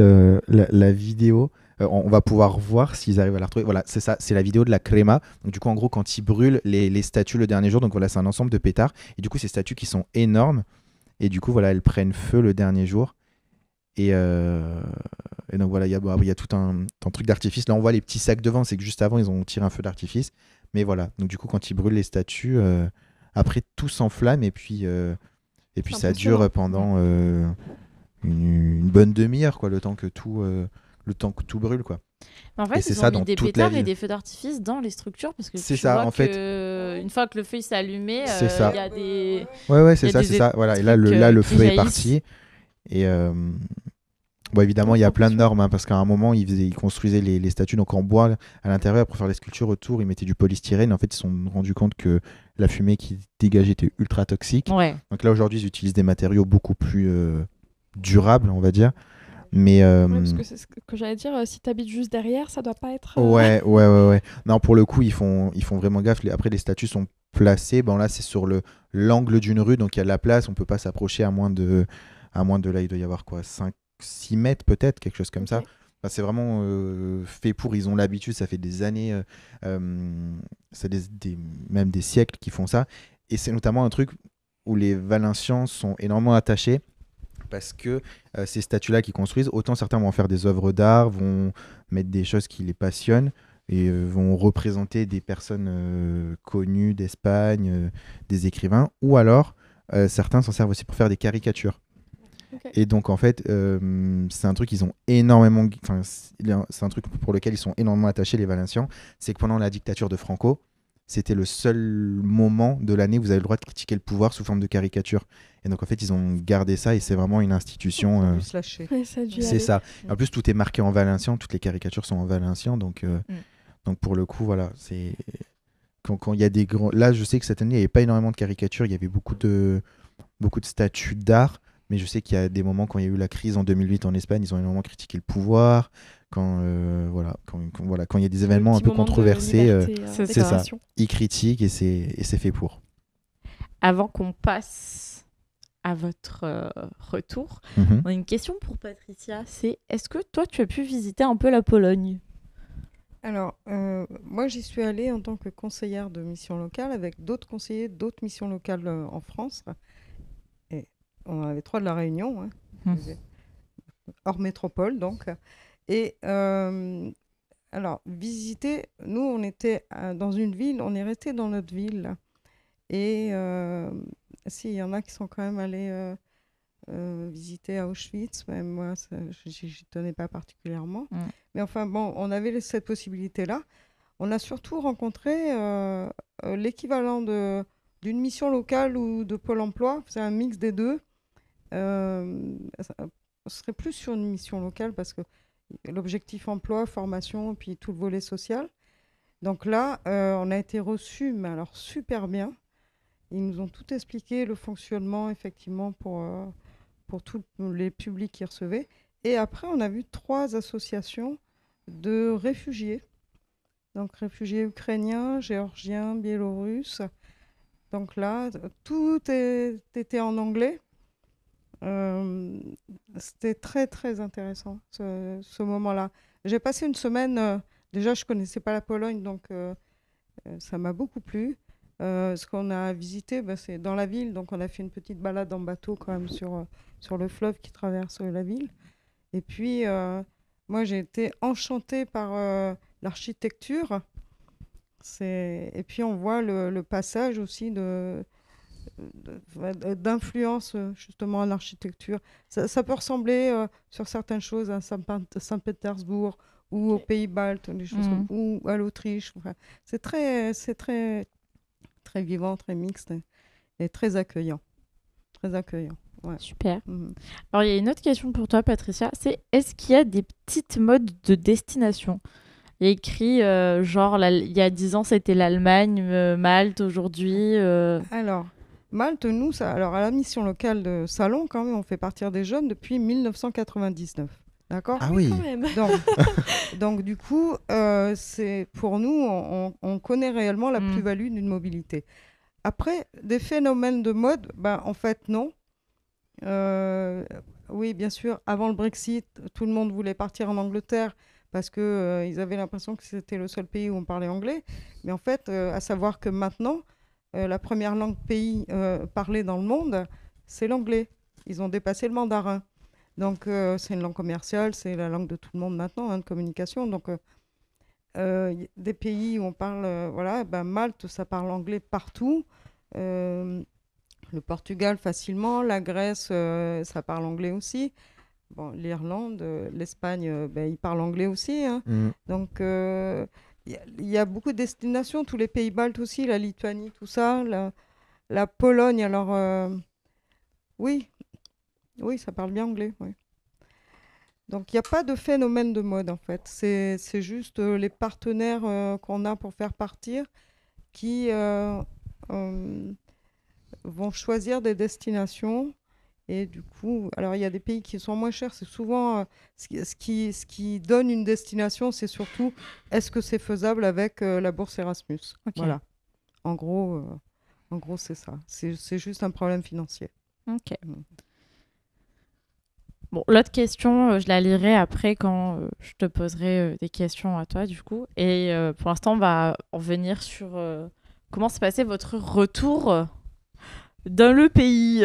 la vidéo. On va pouvoir voir s'ils arrivent à la retrouver. Voilà, c'est ça, c'est la vidéo de la Crema. Donc, du coup, en gros, quand ils brûlent les statues le dernier jour, donc voilà, c'est un ensemble de pétards. Et du coup, ces statues qui sont énormes. Et du coup, voilà, elles prennent feu le dernier jour. Et donc, voilà, il y a tout un truc d'artifice. Là, on voit les petits sacs devant. C'est que juste avant, ils ont tiré un feu d'artifice. Mais voilà, donc du coup, quand ils brûlent les statues, après, tout s'enflamme. Et puis ça impressionnant. dure pendant une bonne demi-heure, quoi, le temps que tout brûle, quoi. Mais en fait, Et c'est ils ça ont dans mis des toute la pétards et ville. des feux d'artifice dans les structures parce que C'est tu ça, vois en fait. que une fois que le feu il s'est allumé, C'est ça. il y a des... Ouais, Il y c'est a ça, des c'est ça. Voilà, et là, trucs, le qui feu est jaillissent. parti. Et bon, évidemment, il y a plein de normes, hein, parce qu'à un moment, ils construisaient les statues donc en bois à l'intérieur. Pour faire les sculptures autour, ils mettaient du polystyrène. En fait, ils se sont rendus compte que la fumée qui dégageait était ultra toxique. Ouais. Donc là, aujourd'hui, ils utilisent des matériaux beaucoup plus durables, on va dire. Mais Ouais, parce que c'est ce que j'allais dire, si t'habites juste derrière, ça doit pas être. ouais. Non, pour le coup, ils font vraiment gaffe. Après, les statues sont placées. Bon, là, c'est sur l'angle d'une rue, donc il y a de la place. On peut pas s'approcher à moins de là, il doit y avoir quoi, 5-6 mètres peut-être, quelque chose comme ça. Ok. Enfin, c'est vraiment fait pour. Ils ont l'habitude, ça fait des années, même des siècles qu'ils font ça. Et c'est notamment un truc où les Valencians sont énormément attachés. Parce que ces statues-là qu'ils construisent, autant certains vont en faire des œuvres d'art, vont mettre des choses qui les passionnent et vont représenter des personnes connues d'Espagne, des écrivains, ou alors certains s'en servent aussi pour faire des caricatures. Ok. Et donc en fait, c'est un truc qu'ils ont énormément, enfin c'est un truc pour lequel ils sont énormément attachés, les Valencians, c'est que pendant la dictature de Franco, c'était le seul moment de l'année où vous avez le droit de critiquer le pouvoir sous forme de caricature. Et donc en fait, ils ont gardé ça et c'est vraiment une institution. On peut se lâcher. Ouais, ça a dû C'est aller. ça. En plus, tout est marqué en valencien, toutes les caricatures sont en valencien, donc pour le coup, voilà, c'est quand il y a des grands. Là, je sais que cette année, il n'y avait pas énormément de caricatures, il y avait beaucoup de statues d'art, mais je sais qu'il y a des moments quand il y a eu la crise en 2008 en Espagne, ils ont énormément critiqué le pouvoir. Quand il y a des événements un Petit peu moment de controversés, liberté, c'est ça. d'expression. ils critiquent et c'est fait pour. Avant qu'on passe à votre retour. Mhm. On a une question pour Patricia, c'est est-ce que toi, tu as pu visiter un peu la Pologne? Alors, moi, j'y suis allée en tant que conseillère de mission locale avec d'autres conseillers d'autres missions locales en France. Et on avait 3 de la Réunion, hein, Hmm. hors métropole, donc. Et alors, visiter, nous, on était dans une ville, on est resté dans notre ville. Et si, il y en a qui sont quand même allés visiter à Auschwitz, mais moi, j'y tenais pas particulièrement. Mm. Mais enfin, bon, on avait cette possibilité-là. On a surtout rencontré l'équivalent d'une mission locale ou de Pôle emploi. C'est un mix des deux. On serait plus sur une mission locale parce que l'objectif emploi, formation, puis tout le volet social. Donc là, on a été reçus, mais alors super bien. Ils nous ont tout expliqué, le fonctionnement, effectivement, pour tous les publics qui recevaient. Et après, on a vu 3 associations de réfugiés. Donc, réfugiés ukrainiens, géorgiens, biélorusses. Donc là, tout était en anglais. C'était très, très intéressant, ce moment-là. J'ai passé une semaine, déjà, je ne connaissais pas la Pologne, donc ça m'a beaucoup plu. Ce qu'on a visité, c'est dans la ville, donc on a fait une petite balade en bateau quand même sur le fleuve qui traverse la ville. Et puis, moi, j'ai été enchantée par l'architecture. Et puis, on voit le passage aussi d'influence justement à l'architecture. Ça peut ressembler sur certaines choses à Saint-Pétersbourg ou aux Pays-Baltes, des choses ou à l'Autriche. Enfin, c'est très, très vivant, très mixte et très accueillant. Très accueillant. Ouais. Super. Mhm. Alors, il y a une autre question pour toi, Patricia. C'est est-ce qu'il y a des petites modes de destination? Il y a écrit, genre, il y a 10 ans, c'était l'Allemagne, Malte, aujourd'hui. Alors, Malte, nous, alors à la mission locale de Salon, quand même, on fait partir des jeunes depuis 1999. D'accord? Ah oui. Quand même. Donc, du coup, pour nous, on connaît réellement la plus-value d'une mobilité. Après, des phénomènes de mode, en fait, non. Oui, bien sûr, avant le Brexit, tout le monde voulait partir en Angleterre parce qu'ils avaient l'impression que c'était le seul pays où on parlait anglais. Mais en fait, à savoir que maintenant, la première langue pays parlée dans le monde, c'est l'anglais. Ils ont dépassé le mandarin. Donc, c'est une langue commerciale, c'est la langue de tout le monde maintenant, hein, de communication. Donc, des pays où on parle, Malte, ça parle anglais partout. Le Portugal, facilement. La Grèce, ça parle anglais aussi. Bon, l'Irlande, l'Espagne, ils parlent anglais aussi. Hein. Donc, il y a beaucoup de destinations. Tous les pays baltes aussi, la Lituanie, tout ça. La Pologne, alors, oui, ça parle bien anglais. Oui. Donc, il n'y a pas de phénomène de mode, en fait. C'est juste les partenaires qu'on a pour faire partir qui vont choisir des destinations. Et du coup, alors il y a des pays qui sont moins chers. C'est souvent ce qui donne une destination, c'est surtout est-ce que c'est faisable avec la bourse Erasmus. Ok. Voilà. En gros, c'est ça. C'est juste un problème financier. Ok. Bon, l'autre question, je la lirai après quand je te poserai des questions à toi, du coup. Et pour l'instant, on va en venir sur comment s'est passé votre retour dans le pays.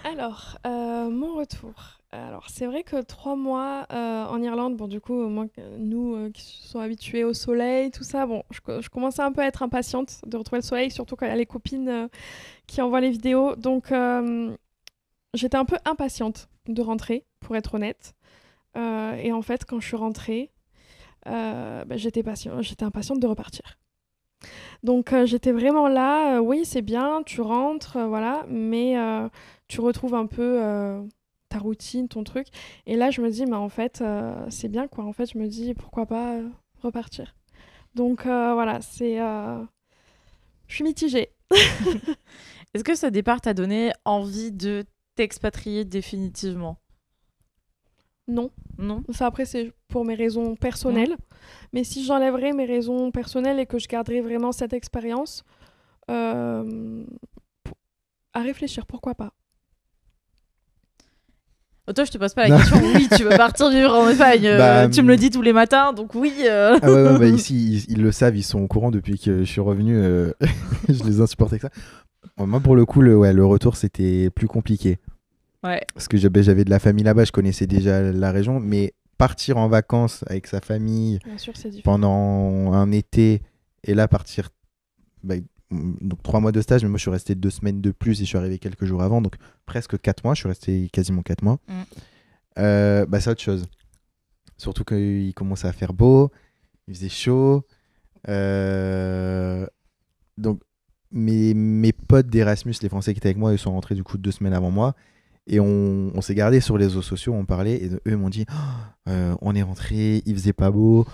Alors, mon retour. Alors, c'est vrai que 3 mois en Irlande, bon, du coup, moi, nous qui sommes habitués au soleil, tout ça, bon, je commençais un peu à être impatiente de retrouver le soleil, surtout quand il y a les copines qui envoient les vidéos. Donc, j'étais un peu impatiente de rentrer, pour être honnête. Et en fait, quand je suis rentrée, j'étais impatiente de repartir. Donc j'étais vraiment là, oui c'est bien, tu rentres, voilà, mais tu retrouves un peu ta routine, ton truc. Et là je me dis, mais en fait c'est bien quoi, en fait je me dis pourquoi pas repartir. Donc voilà, je suis mitigée. Est-ce que ce départ t'a donné envie de t'expatrier définitivement? Non. Non. Ça après c'est pour mes raisons personnelles. Mais si j'enlèverais mes raisons personnelles et que je garderais vraiment cette expérience, à réfléchir, pourquoi pas. Toi, je te pose pas la question. Oui, tu veux partir vivre en Espagne. Tu me le dis tous les matins, donc oui. Ah ouais, bah ici, ils le savent, ils sont au courant depuis que je suis revenu. Je les insupporte avec ça. Bon, moi, pour le coup, le retour, c'était plus compliqué. Ouais. Parce que j'avais de la famille là-bas, je connaissais déjà la région. Mais partir en vacances avec sa famille Bien sûr, c'est différent. pendant un été, et là, partir... donc 3 mois de stage, mais moi je suis resté 2 semaines de plus et je suis arrivé quelques jours avant, donc presque 4 mois, je suis resté quasiment 4 mois. C'est autre chose. Surtout qu'il commençait à faire beau, il faisait chaud. Donc mes potes d'Erasmus, les Français qui étaient avec moi, ils sont rentrés du coup 2 semaines avant moi. Et on s'est gardé sur les réseaux sociaux, on parlait, et eux m'ont dit on est rentré, il faisait pas beau,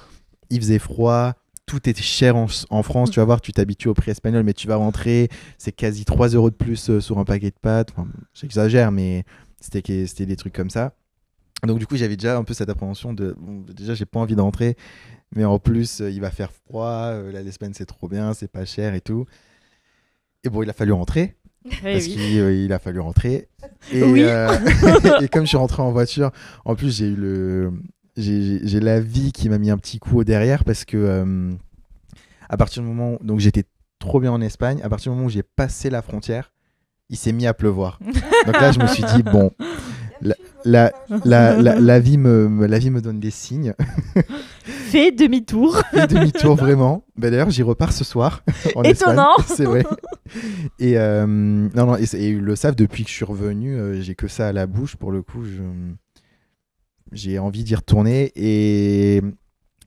il faisait froid. Tout était cher en France, tu vas voir, tu t'habitues au prix espagnol, mais tu vas rentrer, c'est quasi 3 € de plus sur un paquet de pâtes. Enfin, j'exagère, mais c'était des trucs comme ça. Donc du coup, j'avais déjà un peu cette appréhension de... Bon, déjà, j'ai pas envie de rentrer, mais en plus, il va faire froid, l'Espagne, c'est trop bien, c'est pas cher et tout. Et bon, il a fallu rentrer. Parce qu'il a fallu rentrer. Et, Oui. Et comme je suis rentré en voiture, en plus, j'ai eu j'ai la vie qui m'a mis un petit coup au derrière parce que à partir du moment donc j'étais trop bien en Espagne, à partir du moment où j'ai passé la frontière, il s'est mis à pleuvoir. Donc là je me suis dit bon, la vie me donne des signes. Fais demi-tour. Fais demi-tour vraiment. D'ailleurs j'y repars ce soir en Étonnant. Espagne, c'est vrai. Et non et ils le savent depuis que je suis revenu, j'ai que ça à la bouche pour le coup. J'ai envie d'y retourner et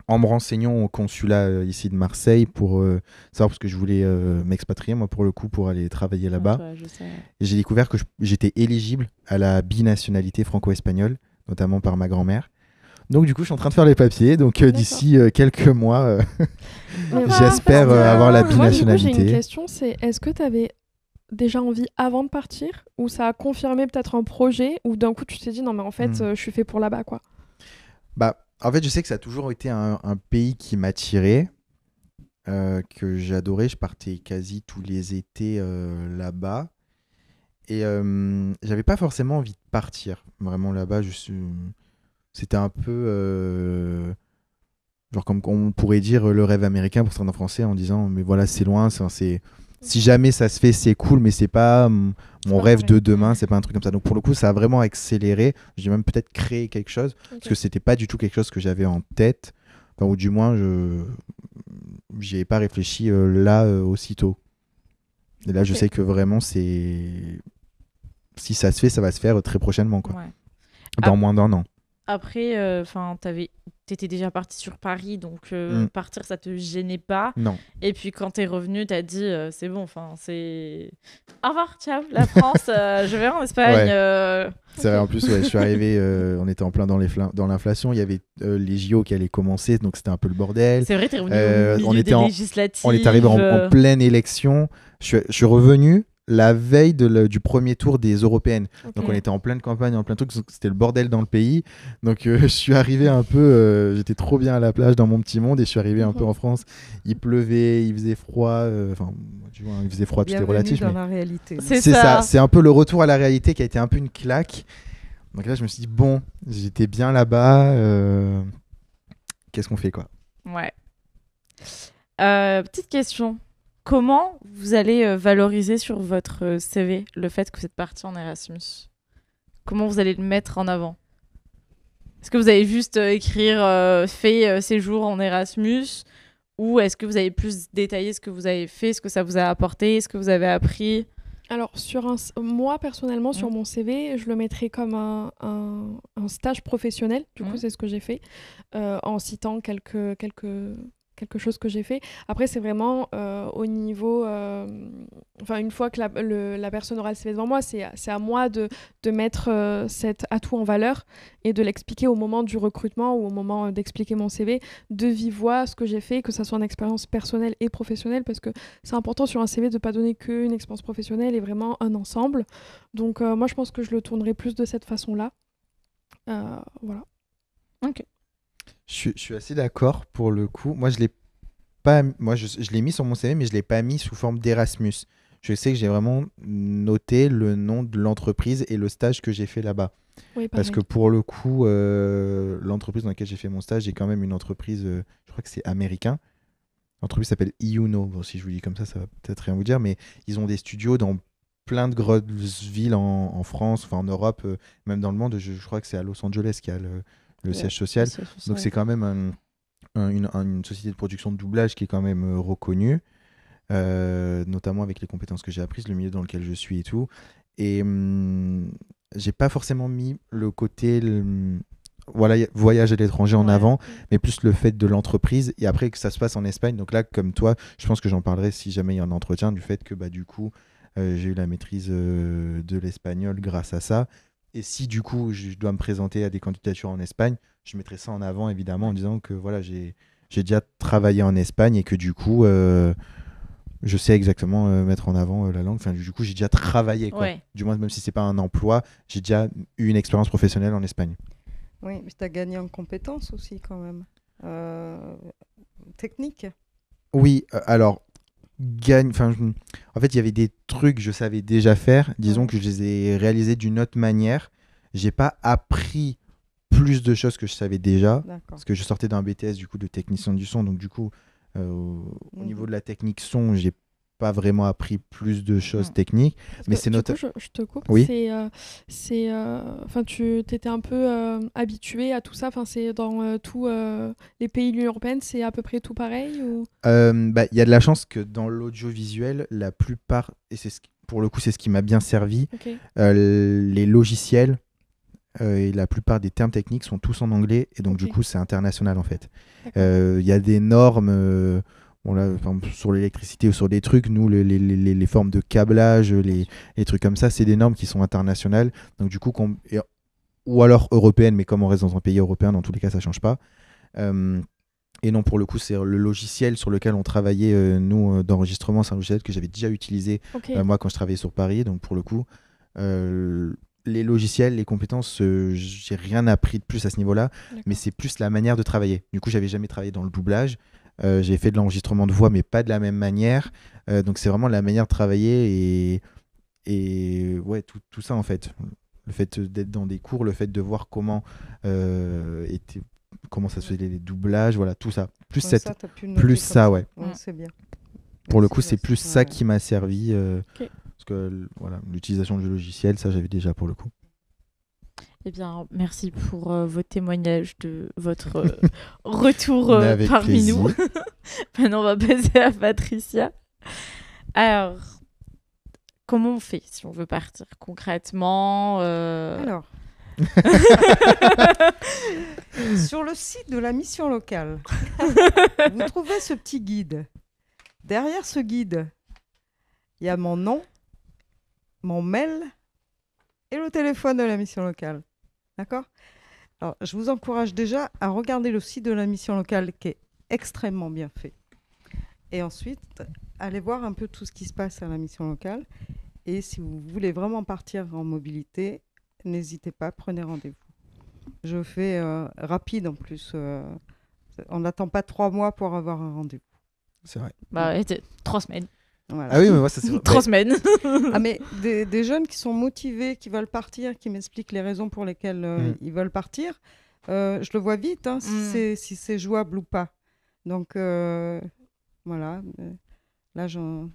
en me renseignant au consulat ici de Marseille pour savoir, parce que je voulais m'expatrier moi pour le coup pour aller travailler là-bas. Ouais, je sais. Et j'ai découvert que j'étais éligible à la binationalité franco-espagnole, notamment par ma grand-mère. Donc du coup je suis en train de faire les papiers, donc d'ici quelques mois j'espère avoir la Moi, du coup, j'ai binationalité. une question, c'est est-ce que tu avais déjà envie avant de partir, ou ça a confirmé peut-être un projet, ou d'un coup tu t'es dit non mais en fait je suis fait pour là-bas quoi. En fait je sais que ça a toujours été un pays qui m'attirait, que j'adorais, je partais quasi tous les étés là-bas et j'avais pas forcément envie de partir vraiment là-bas, c'était un peu genre comme on pourrait dire le rêve américain pour certains Français en disant mais voilà c'est loin, c'est si jamais ça se fait, c'est cool, mais c'est pas mon rêve de demain, c'est pas un truc comme ça. Donc pour le coup, ça a vraiment accéléré. J'ai même peut-être créé quelque chose, parce que c'était pas du tout quelque chose que j'avais en tête, enfin, ou du moins, j'y ai pas réfléchi aussitôt. Et là, je sais que vraiment, si ça se fait, ça va se faire très prochainement, quoi. Ouais. Dans moins d'1 an. Après, t'étais déjà parti sur Paris, donc partir, ça te gênait pas. Non. Et puis quand t'es revenu, t'as dit c'est bon, c'est au revoir, ciao, la France, je vais en Espagne. C'est vrai, en plus, je suis arrivé, on était en plein dans l'inflation, il y avait les JO qui allaient commencer, donc c'était un peu le bordel. C'est vrai, t'es revenu au milieu des législatives. On est arrivé en pleine élection. Je suis revenu la veille du premier tour des européennes. Donc on était en pleine campagne, en plein truc, c'était le bordel dans le pays. Donc je suis arrivé un peu, j'étais trop bien à la plage dans mon petit monde et je suis arrivé un peu en France. Il pleuvait, il faisait froid, tu vois, il faisait froid, tout est relatif. Dans la réalité. C'est ça. C'est un peu le retour à la réalité qui a été un peu une claque. Donc là je me suis dit bon, j'étais bien là-bas, qu'est-ce qu'on fait quoi? Ouais. Petite question. Comment vous allez valoriser sur votre CV le fait que vous êtes parti en Erasmus? Comment vous allez le mettre en avant? Est-ce que vous allez juste écrire fait séjour en Erasmus, ou est-ce que vous allez plus détailler ce que vous avez fait, ce que ça vous a apporté, ce que vous avez appris? Alors, moi, personnellement, sur mon CV, je le mettrais comme un stage professionnel. Du coup, c'est ce que j'ai fait, en citant quelque chose que j'ai fait. Après, c'est vraiment au niveau... une fois que la personne aura le CV devant moi, c'est à moi de mettre cet atout en valeur et de l'expliquer au moment du recrutement ou au moment d'expliquer mon CV, de vive voix ce que j'ai fait, que ça soit une expérience personnelle et professionnelle, parce que c'est important sur un CV de ne pas donner qu'une expérience professionnelle et vraiment un ensemble. Donc, moi, je pense que je le tournerai plus de cette façon-là. Voilà. Ok. Je suis assez d'accord pour le coup. Moi, je l'ai mis sur mon CV, mais je l'ai pas mis sous forme d'Erasmus. je sais que j'ai vraiment noté le nom de l'entreprise et le stage que j'ai fait là-bas. Oui, Parce que pour le coup, l'entreprise dans laquelle j'ai fait mon stage est quand même une entreprise, je crois que c'est américain. L'entreprise s'appelle Iuno. Bon, si je vous dis comme ça va peut-être rien vous dire, mais ils ont des studios dans plein de grosses villes en France, enfin en Europe, même dans le monde. Je crois que c'est à Los Angeles qu'il y a le siège social. Donc c'est quand même une société de production de doublage qui est quand même reconnue, notamment avec les compétences que j'ai apprises, le milieu dans lequel je suis et tout. Et j'ai pas forcément mis le côté voilà, voyage à l'étranger en avant, mais plus le fait de l'entreprise et après que ça se passe en Espagne. Donc là, comme toi, je pense que j'en parlerai si jamais il y a un entretien, du fait que du coup, j'ai eu la maîtrise de l'espagnol grâce à ça. Et si du coup, je dois me présenter à des candidatures en Espagne, je mettrai ça en avant évidemment en disant que voilà, j'ai déjà travaillé en Espagne et que du coup, je sais exactement mettre en avant la langue. Enfin, du coup, j'ai déjà travaillé, quoi. Ouais. Du moins, même si c'est pas un emploi, j'ai déjà eu une expérience professionnelle en Espagne. Oui, mais tu as gagné en compétences aussi quand même. Technique. Oui, alors, en fait, il y avait des trucs que je savais déjà faire. Disons que je les ai réalisés d'une autre manière. J'ai pas appris plus de choses que je savais déjà. D'accord. Parce que je sortais d'un BTS du coup de technicien du son. Donc du coup, au niveau de la technique son, j'ai pas vraiment appris plus de choses techniques. Mais c'est du coup, je te coupe. Oui. Enfin, tu étais un peu habitué à tout ça. Enfin, c'est dans tous les pays de l'Union européenne, c'est à peu près tout pareil ou... y a de la chance que dans l'audiovisuel, la plupart, et pour le coup, c'est ce qui m'a bien servi, les logiciels et la plupart des termes techniques sont tous en anglais et donc du coup, c'est international en fait. Il y a des normes. Bon là, par exemple, sur l'électricité ou sur des trucs, nous, les formes de câblage, les trucs comme ça, c'est des normes qui sont internationales. Donc du coup, ou alors européennes, mais comme on reste dans un pays européen, dans tous les cas, ça ne change pas. Et non, pour le coup, c'est le logiciel sur lequel on travaillait, nous, d'enregistrement. C'est un logiciel que j'avais déjà utilisé, moi, quand je travaillais sur Paris. Donc pour le coup, les logiciels, les compétences, j'ai rien appris de plus à ce niveau-là. Mais c'est plus la manière de travailler. Du coup, j'avais jamais travaillé dans le doublage. J'ai fait de l'enregistrement de voix, mais pas de la même manière. Donc c'est vraiment la manière de travailler et ouais, tout ça en fait. Le fait d'être dans des cours, le fait de voir comment ça se faisait les doublages, voilà, tout ça. Plus ça, ouais. C'est bien. Pour le coup, c'est plus ça qui m'a servi. Parce que voilà, l'utilisation du logiciel, ça j'avais déjà pour le coup. Eh bien, merci pour vos témoignages de votre retour parmi plaisir. nous. Maintenant, on va passer à Patricia. Alors, comment on fait si on veut partir concrètement Alors, sur le site de la mission locale, vous trouvez ce petit guide. Derrière ce guide, il y a mon nom, mon mail et le téléphone de la mission locale. D'accord ? Alors, je vous encourage déjà à regarder le site de la mission locale qui est extrêmement bien fait. Et ensuite, allez voir un peu tout ce qui se passe à la mission locale. Et si vous voulez vraiment partir en mobilité, n'hésitez pas, prenez rendez-vous. Je fais rapide en plus. On n'attend pas 3 mois pour avoir un rendez-vous. C'est vrai. 3 semaines. Voilà. Ah oui, mais moi, ça c'est 3 semaines. Ah, mais des jeunes qui sont motivés, qui veulent partir, qui m'expliquent les raisons pour lesquelles ils veulent partir, je le vois vite, hein, si c'est jouable ou pas. Donc, voilà. Là, j'en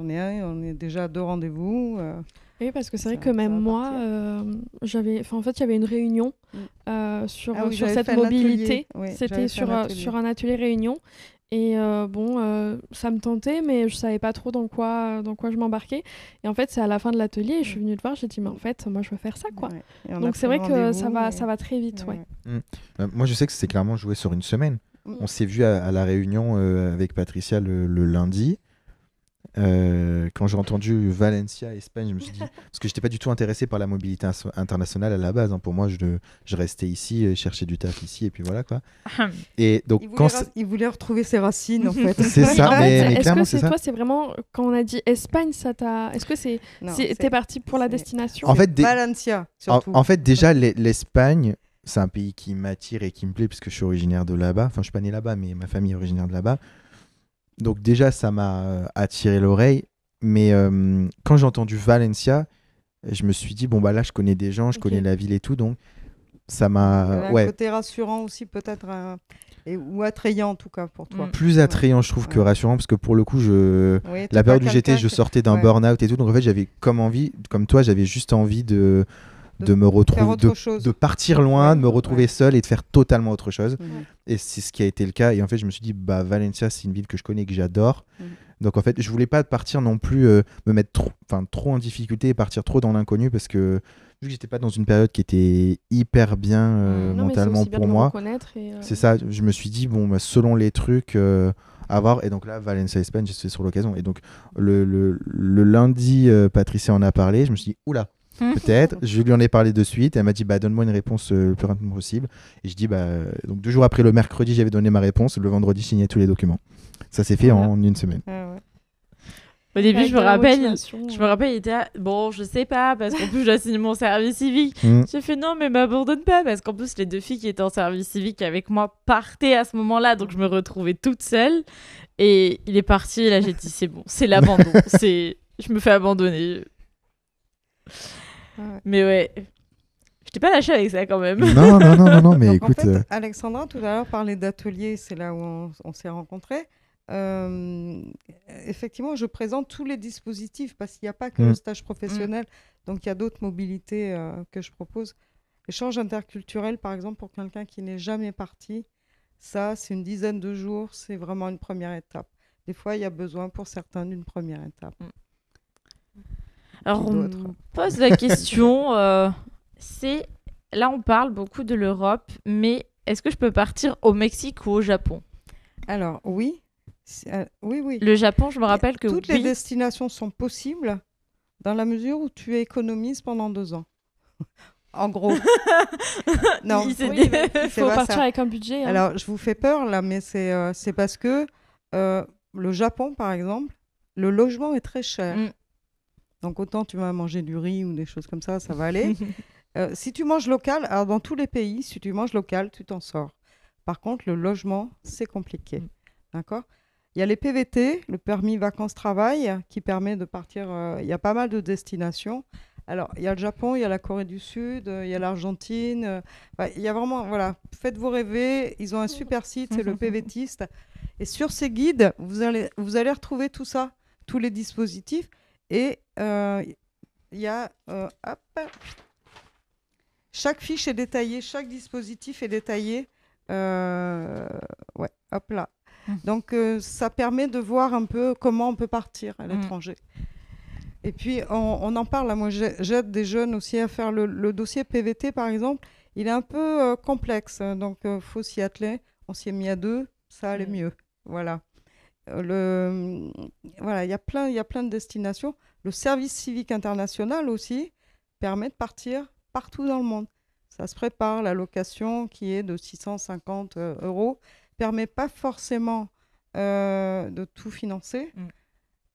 ai un, on est déjà à 2 rendez-vous. Oui, parce que c'est vrai que même moi, en fait, il y avait une réunion sur cette mobilité. C'était sur un atelier réunion. Et ça me tentait, mais je savais pas trop dans quoi je m'embarquais. Et en fait, c'est à la fin de l'atelier, et je suis venue te voir, j'ai dit, mais en fait, moi, je veux faire ça, quoi. Ouais. Donc, c'est vrai que ça va très vite, ouais. Moi, je sais que c'est clairement joué sur une semaine. On s'est vu à la réunion avec Patricia le lundi. Quand j'ai entendu Valencia, Espagne, je me suis dit, parce que j'étais pas du tout intéressé par la mobilité internationale à la base, hein. Pour moi, je restais ici, cherchais du taf ici, et puis voilà quoi. Et donc il voulait retrouver ses racines en fait. C'est ça, mais clairement c'est ça. Toi, c'est vraiment quand on a dit Espagne, ça t'a. Est-ce que t'es parti pour la destination? En fait, Valencia surtout. En fait, déjà l'Espagne, c'est un pays qui m'attire et qui me plaît parce que je suis originaire de là-bas. Enfin, je suis pas né là-bas, mais ma famille est originaire de là-bas. Donc déjà, ça m'a attiré l'oreille. Mais quand j'ai entendu Valencia, je me suis dit, bon, bah là, je connais des gens, je connais la ville et tout, donc ça m'a... Un côté rassurant aussi, peut-être, ou attrayant en tout cas pour toi. Plus attrayant, je trouve, que rassurant, parce que pour le coup, la période où j'étais, je sortais d'un burn-out et tout, donc en fait, j'avais comme toi, j'avais juste envie de me retrouver, de partir loin, de me retrouver seul et de faire totalement autre chose. Et c'est ce qui a été le cas. Et en fait, je me suis dit, bah, Valencia, c'est une ville que je connais, que j'adore. Donc en fait, je voulais pas partir non plus, me mettre trop en difficulté et partir trop dans l'inconnu, parce que vu que j'étais pas dans une période qui était hyper bien mentalement pour moi, c'est ça, je me suis dit, bon, bah, selon les trucs à voir, et donc là, Valencia, Espagne, j'ai fait sur l'occasion. Et donc le lundi, Patricia en a parlé, je me suis dit, oula, peut-être, je lui en ai parlé de suite, elle m'a dit, bah, donne-moi une réponse le plus rapidement possible. Et je dis, bah, donc 2 jours après, le mercredi, j'avais donné ma réponse, le vendredi, je signais tous les documents. Ça s'est fait en une semaine. Au début, je me rappelle, il était là, bon, je sais pas, parce qu'en plus, je dois signer mon service civique. J'ai fait non, mais m'abandonne pas, parce qu'en plus, les 2 filles qui étaient en service civique avec moi partaient à ce moment-là, donc je me retrouvais toute seule. Et il est parti, et là, j'ai dit, c'est bon, c'est l'abandon, je me fais abandonner. Mais ouais, je t'ai pas lâché avec ça quand même. Non, mais donc, écoute. En fait, Alexandra, tout à l'heure, parlait d'atelier, c'est là où on s'est rencontrés. Effectivement, je présente tous les dispositifs parce qu'il n'y a pas que le stage professionnel, donc il y a d'autres mobilités que je propose. Échange interculturel, par exemple, pour quelqu'un qui n'est jamais parti, ça, c'est une dizaine de jours, c'est vraiment une première étape. Des fois, il y a besoin pour certains d'une première étape. Alors, on pose la question, là, on parle beaucoup de l'Europe, mais est-ce que je peux partir au Mexique ou au Japon ? Alors, oui. Oui. Le Japon, je me rappelle que toutes les destinations sont possibles dans la mesure où tu économises pendant 2 ans. En gros. Non, il faut partir avec un budget. Alors, je vous fais peur là, mais c'est parce que le Japon, par exemple, le logement est très cher. Donc, autant tu vas manger du riz ou des choses comme ça, ça va aller. Si tu manges local, alors dans tous les pays, si tu manges local, tu t'en sors. Par contre, le logement, c'est compliqué. D'accord ? Il y a les PVT, le permis vacances-travail, qui permet de partir. Il y a pas mal de destinations. Alors, il y a le Japon, il y a la Corée du Sud, il y a l'Argentine. Il y a vraiment, voilà, faites-vous rêver. Ils ont un super site, c'est le PVTiste. Et sur ces guides, vous allez retrouver tout ça, tous les dispositifs. Et il y a, chaque fiche est détaillée, chaque dispositif est détaillé. Hop là. Donc, ça permet de voir un peu comment on peut partir à l'étranger. Et puis, on en parle. Là, moi, j'aide des jeunes aussi à faire le dossier PVT, par exemple. Il est un peu complexe, donc il faut s'y atteler. On s'y est mis à 2, ça allait mieux. Voilà. Voilà, il y a plein de destinations. Le service civique international aussi permet de partir partout dans le monde. Ça se prépare. La location qui est de 650 € permet pas forcément de tout financer.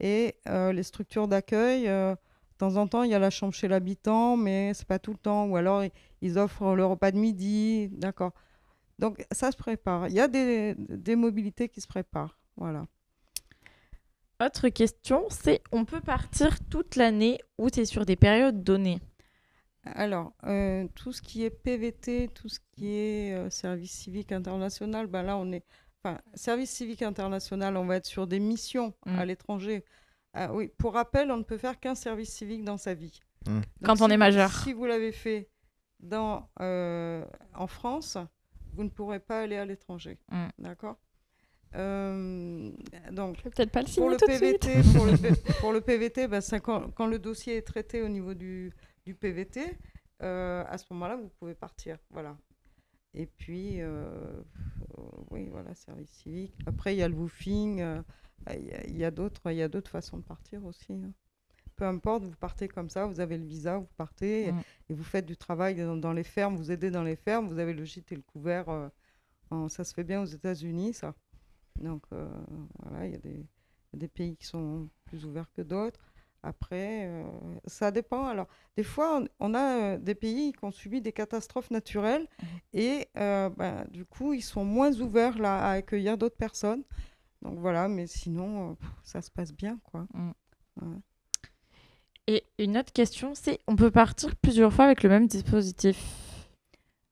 Et les structures d'accueil, de temps en temps, il y a la chambre chez l'habitant, mais c'est pas tout le temps. Ou alors, ils offrent le repas de midi. D'accord. Donc, ça se prépare. Il y a des mobilités qui se préparent. Voilà. Autre question, c'est on peut partir toute l'année ou tu es sur des périodes données ? Alors, tout ce qui est PVT, tout ce qui est service civique international, ben là, service civique international, on va être sur des missions à l'étranger. Oui, pour rappel, on ne peut faire qu'un service civique dans sa vie. Donc, quand on est majeur. Si vous l'avez fait en France, vous ne pourrez pas aller à l'étranger. D'accord ? Donc, je vais peut-être pas le signer pour le tout PVT, de suite. pour le PVT, c'est quand le dossier est traité au niveau du PVT, à ce moment-là, vous pouvez partir. Voilà. Et puis, oui, voilà, service civique. Après, il y a le woofing. Il y a d'autres façons de partir aussi. Peu importe, vous partez comme ça, vous avez le visa, vous partez et vous faites du travail dans les fermes, vous aidez dans les fermes, vous avez le gîte et le couvert. Ça se fait bien aux États-Unis, ça. Donc, voilà, il y a des pays qui sont plus ouverts que d'autres. Après, ça dépend. Alors, des fois, on a des pays qui ont subi des catastrophes naturelles et du coup, ils sont moins ouverts là, à accueillir d'autres personnes. Donc voilà, mais sinon, ça se passe bien, quoi. Ouais. Et une autre question, c'est on peut partir plusieurs fois avec le même dispositif?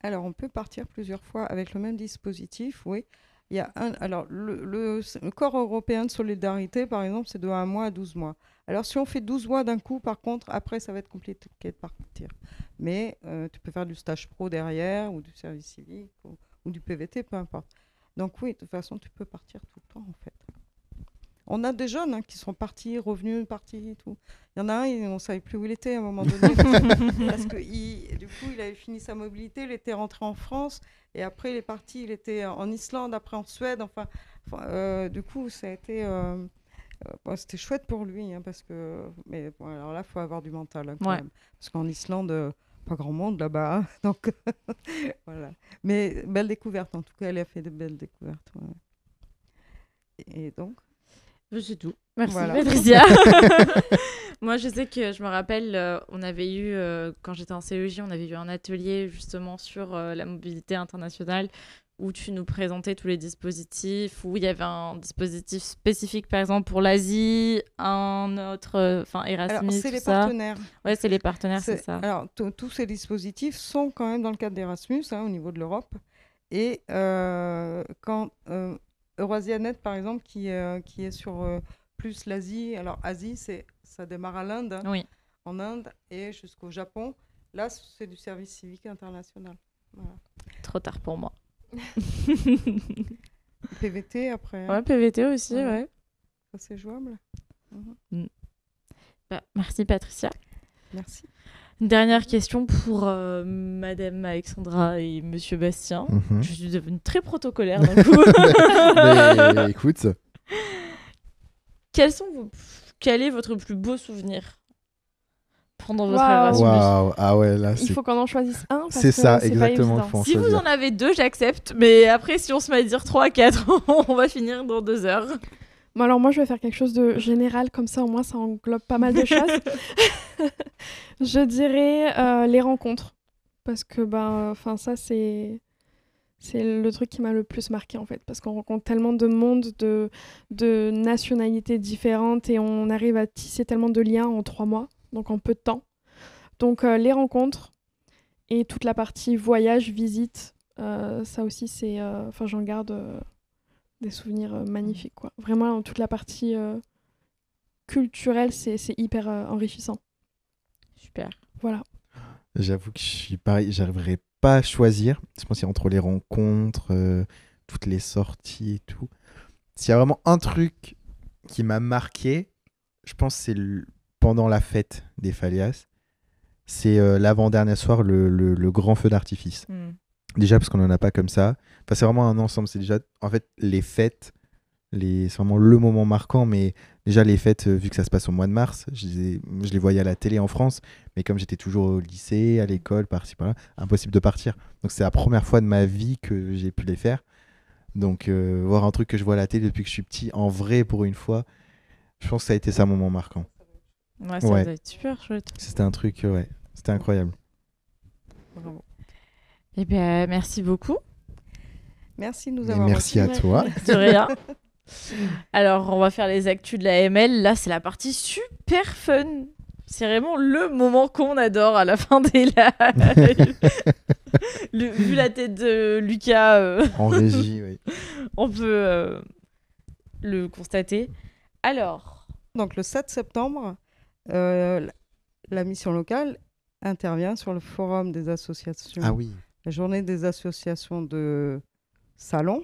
Alors, on peut partir plusieurs fois avec le même dispositif, oui. Il y a alors, le corps européen de solidarité, par exemple, c'est de 1 mois à 12 mois. Alors, si on fait 12 mois d'un coup, par contre, après, ça va être compliqué de partir. Mais tu peux faire du stage pro derrière, ou du service civique, ou du PVT, peu importe. Donc oui, de toute façon, tu peux partir tout le temps, en fait. On a des jeunes qui sont partis, revenus, partis et tout. Il y en a un, on ne savait plus où il était à un moment donné. Parce que du coup, il avait fini sa mobilité, il était rentré en France. Et après, il est parti, il était en Islande, après en Suède. Enfin, du coup, ça a été... c'était chouette pour lui. Parce que, mais bon, alors là, il faut avoir du mental quand même. Parce qu'en Islande, pas grand monde là-bas. Donc, voilà. Mais belle découverte. En tout cas, elle a fait de belles découvertes. Ouais. Et donc c'est tout. Merci, voilà. Patricia. Moi, je sais que je me rappelle, on avait eu, quand j'étais en CEJ, on avait eu un atelier justement sur la mobilité internationale où tu nous présentais tous les dispositifs, où il y avait un dispositif spécifique, par exemple, pour l'Asie, un autre, Erasmus, alors, c'est tout les ça. partenaires. Ouais, c'est les partenaires, c'est ça. Alors, tous ces dispositifs sont quand même dans le cadre d'Erasmus, au niveau de l'Europe. Et quand Eurasianet, par exemple, qui est sur plus l'Asie, alors Asie, ça démarre à l'Inde, Oui. en Inde, et jusqu'au Japon. Là, c'est du service civique international. Voilà. Trop tard pour moi. PVT après. Ouais, PVT aussi, ouais. Ça, c'est jouable. Merci, Patricia. Merci. Une dernière question pour Madame Alexandra et Monsieur Bastien. Je suis devenue très protocolaire d'un coup. Mais écoute. Quel est votre plus beau souvenir pendant votre Erasmus? Waouh, ah ouais, là Il faut qu'on en choisisse un. C'est ça, exactement. Si vous en avez 2, j'accepte. Mais après, si on se met à dire 3 à 4, on va finir dans 2 heures. Bon, alors moi, je vais faire quelque chose de général, comme ça, au moins, ça englobe pas mal de choses. Je dirais les rencontres. Parce que, ça, c'est le truc qui m'a le plus marqué, en fait. Parce qu'on rencontre tellement de monde, de nationalités différentes, et on arrive à tisser tellement de liens en 3 mois, donc en peu de temps. Donc, les rencontres et toute la partie voyage, visite, ça aussi, c'est... j'en garde... des souvenirs magnifiques, quoi. Vraiment, toute la partie culturelle, c'est hyper enrichissant. Super. Voilà. J'avoue que je suis pareil, j'arriverai pas à choisir. Je pense qu'il y a entre les rencontres, toutes les sorties et tout. S'il y a vraiment un truc qui m'a marqué, je pense que c'est pendant la fête des Falias. C'est l'avant-dernier soir, le grand feu d'artifice. Déjà parce qu'on n'en a pas comme ça. Enfin, c'est vraiment un ensemble. C'est déjà, en fait, les fêtes, c'est vraiment le moment marquant. Mais déjà, les fêtes, vu que ça se passe au mois de mars, je les voyais à la télé en France. Mais comme j'étais toujours au lycée, à l'école, par-ci, par-là, impossible de partir. Donc, c'est la première fois de ma vie que j'ai pu les faire. Donc, voir un truc que je vois à la télé depuis que je suis petit, en vrai, pour une fois, je pense que ça a été ça, mon moment marquant. Ouais, ça doit être super chouette. C'était un truc, ouais. C'était incroyable. Bravo. Eh bien, merci beaucoup. Merci de nous avoir merci à toi. De rien. Alors, on va faire les actus de la ML. Là, c'est la partie super fun. C'est vraiment le moment qu'on adore à la fin des lives. Vu la tête de Lucas, en régie, oui. On peut le constater. Alors. Donc, le 7 septembre, la mission locale intervient sur le forum des associations. Ah oui. La journée des associations de Salon.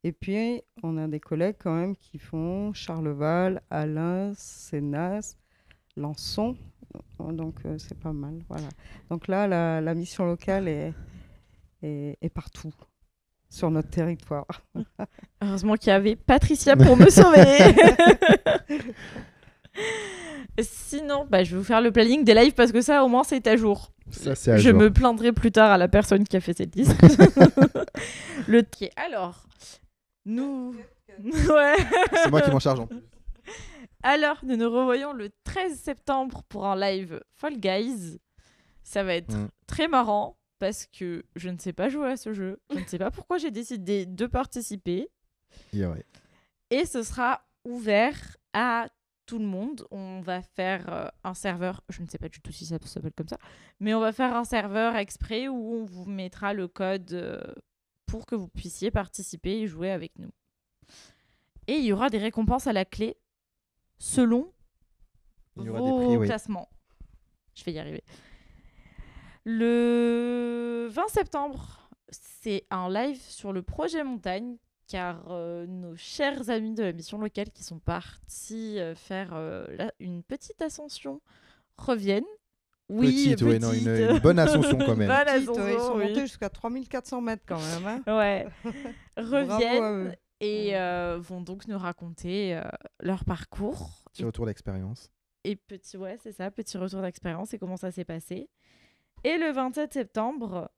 Et puis, on a des collègues quand même qui font Charleval, Alain, Sénas, Lançon. Donc, c'est pas mal. Voilà. Donc là, la mission locale est partout sur notre territoire. Heureusement qu'il y avait Patricia pour me sauver. Sinon, je vais vous faire le planning des lives parce que ça, au moins, c'est à jour. Ça, c'est à Je jour. me plaindrai plus tard à la personne qui a fait cette liste. Alors, nous... Ouais. C'est moi qui m'en charge en plus. Alors, nous nous revoyons le 13 septembre pour un live Fall Guys. Ça va être très marrant parce que je ne sais pas jouer à ce jeu. Je ne sais pas pourquoi j'ai décidé de participer. Yeah, ouais. Et ce sera ouvert à tout le monde. On va faire un serveur, je ne sais pas du tout si ça s'appelle comme ça, mais on va faire un serveur exprès où on vous mettra le code pour que vous puissiez participer et jouer avec nous. Et il y aura des récompenses à la clé selon Il y aura vos des prix, oui. classements. Je vais y arriver. Le 20 septembre, c'est un live sur le projet Montagne, car nos chers amis de la mission locale qui sont partis faire une petite ascension reviennent. Oui, Petite, ouais, non, une bonne ascension quand même. Bonne Petite, ascension, ils sont oui. montés jusqu'à 3400 mètres quand même. Hein. Ouais. Bravo à Reviennent eux. et vont donc nous raconter leur parcours. Petit retour d'expérience. Et petit retour d'expérience et comment ça s'est passé. Et le 27 septembre,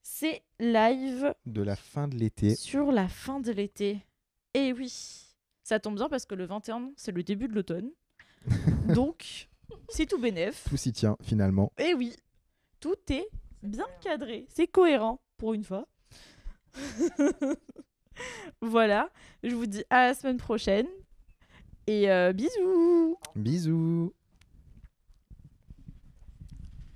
c'est live De la fin de l'été. sur la fin de l'été. Et oui, ça tombe bien parce que le 21, c'est le début de l'automne. Donc, c'est tout bénef. Tout s'y tient finalement. Et oui, tout est bien cadré. C'est cohérent pour une fois. Voilà, je vous dis à la semaine prochaine. Et bisous. Bisous.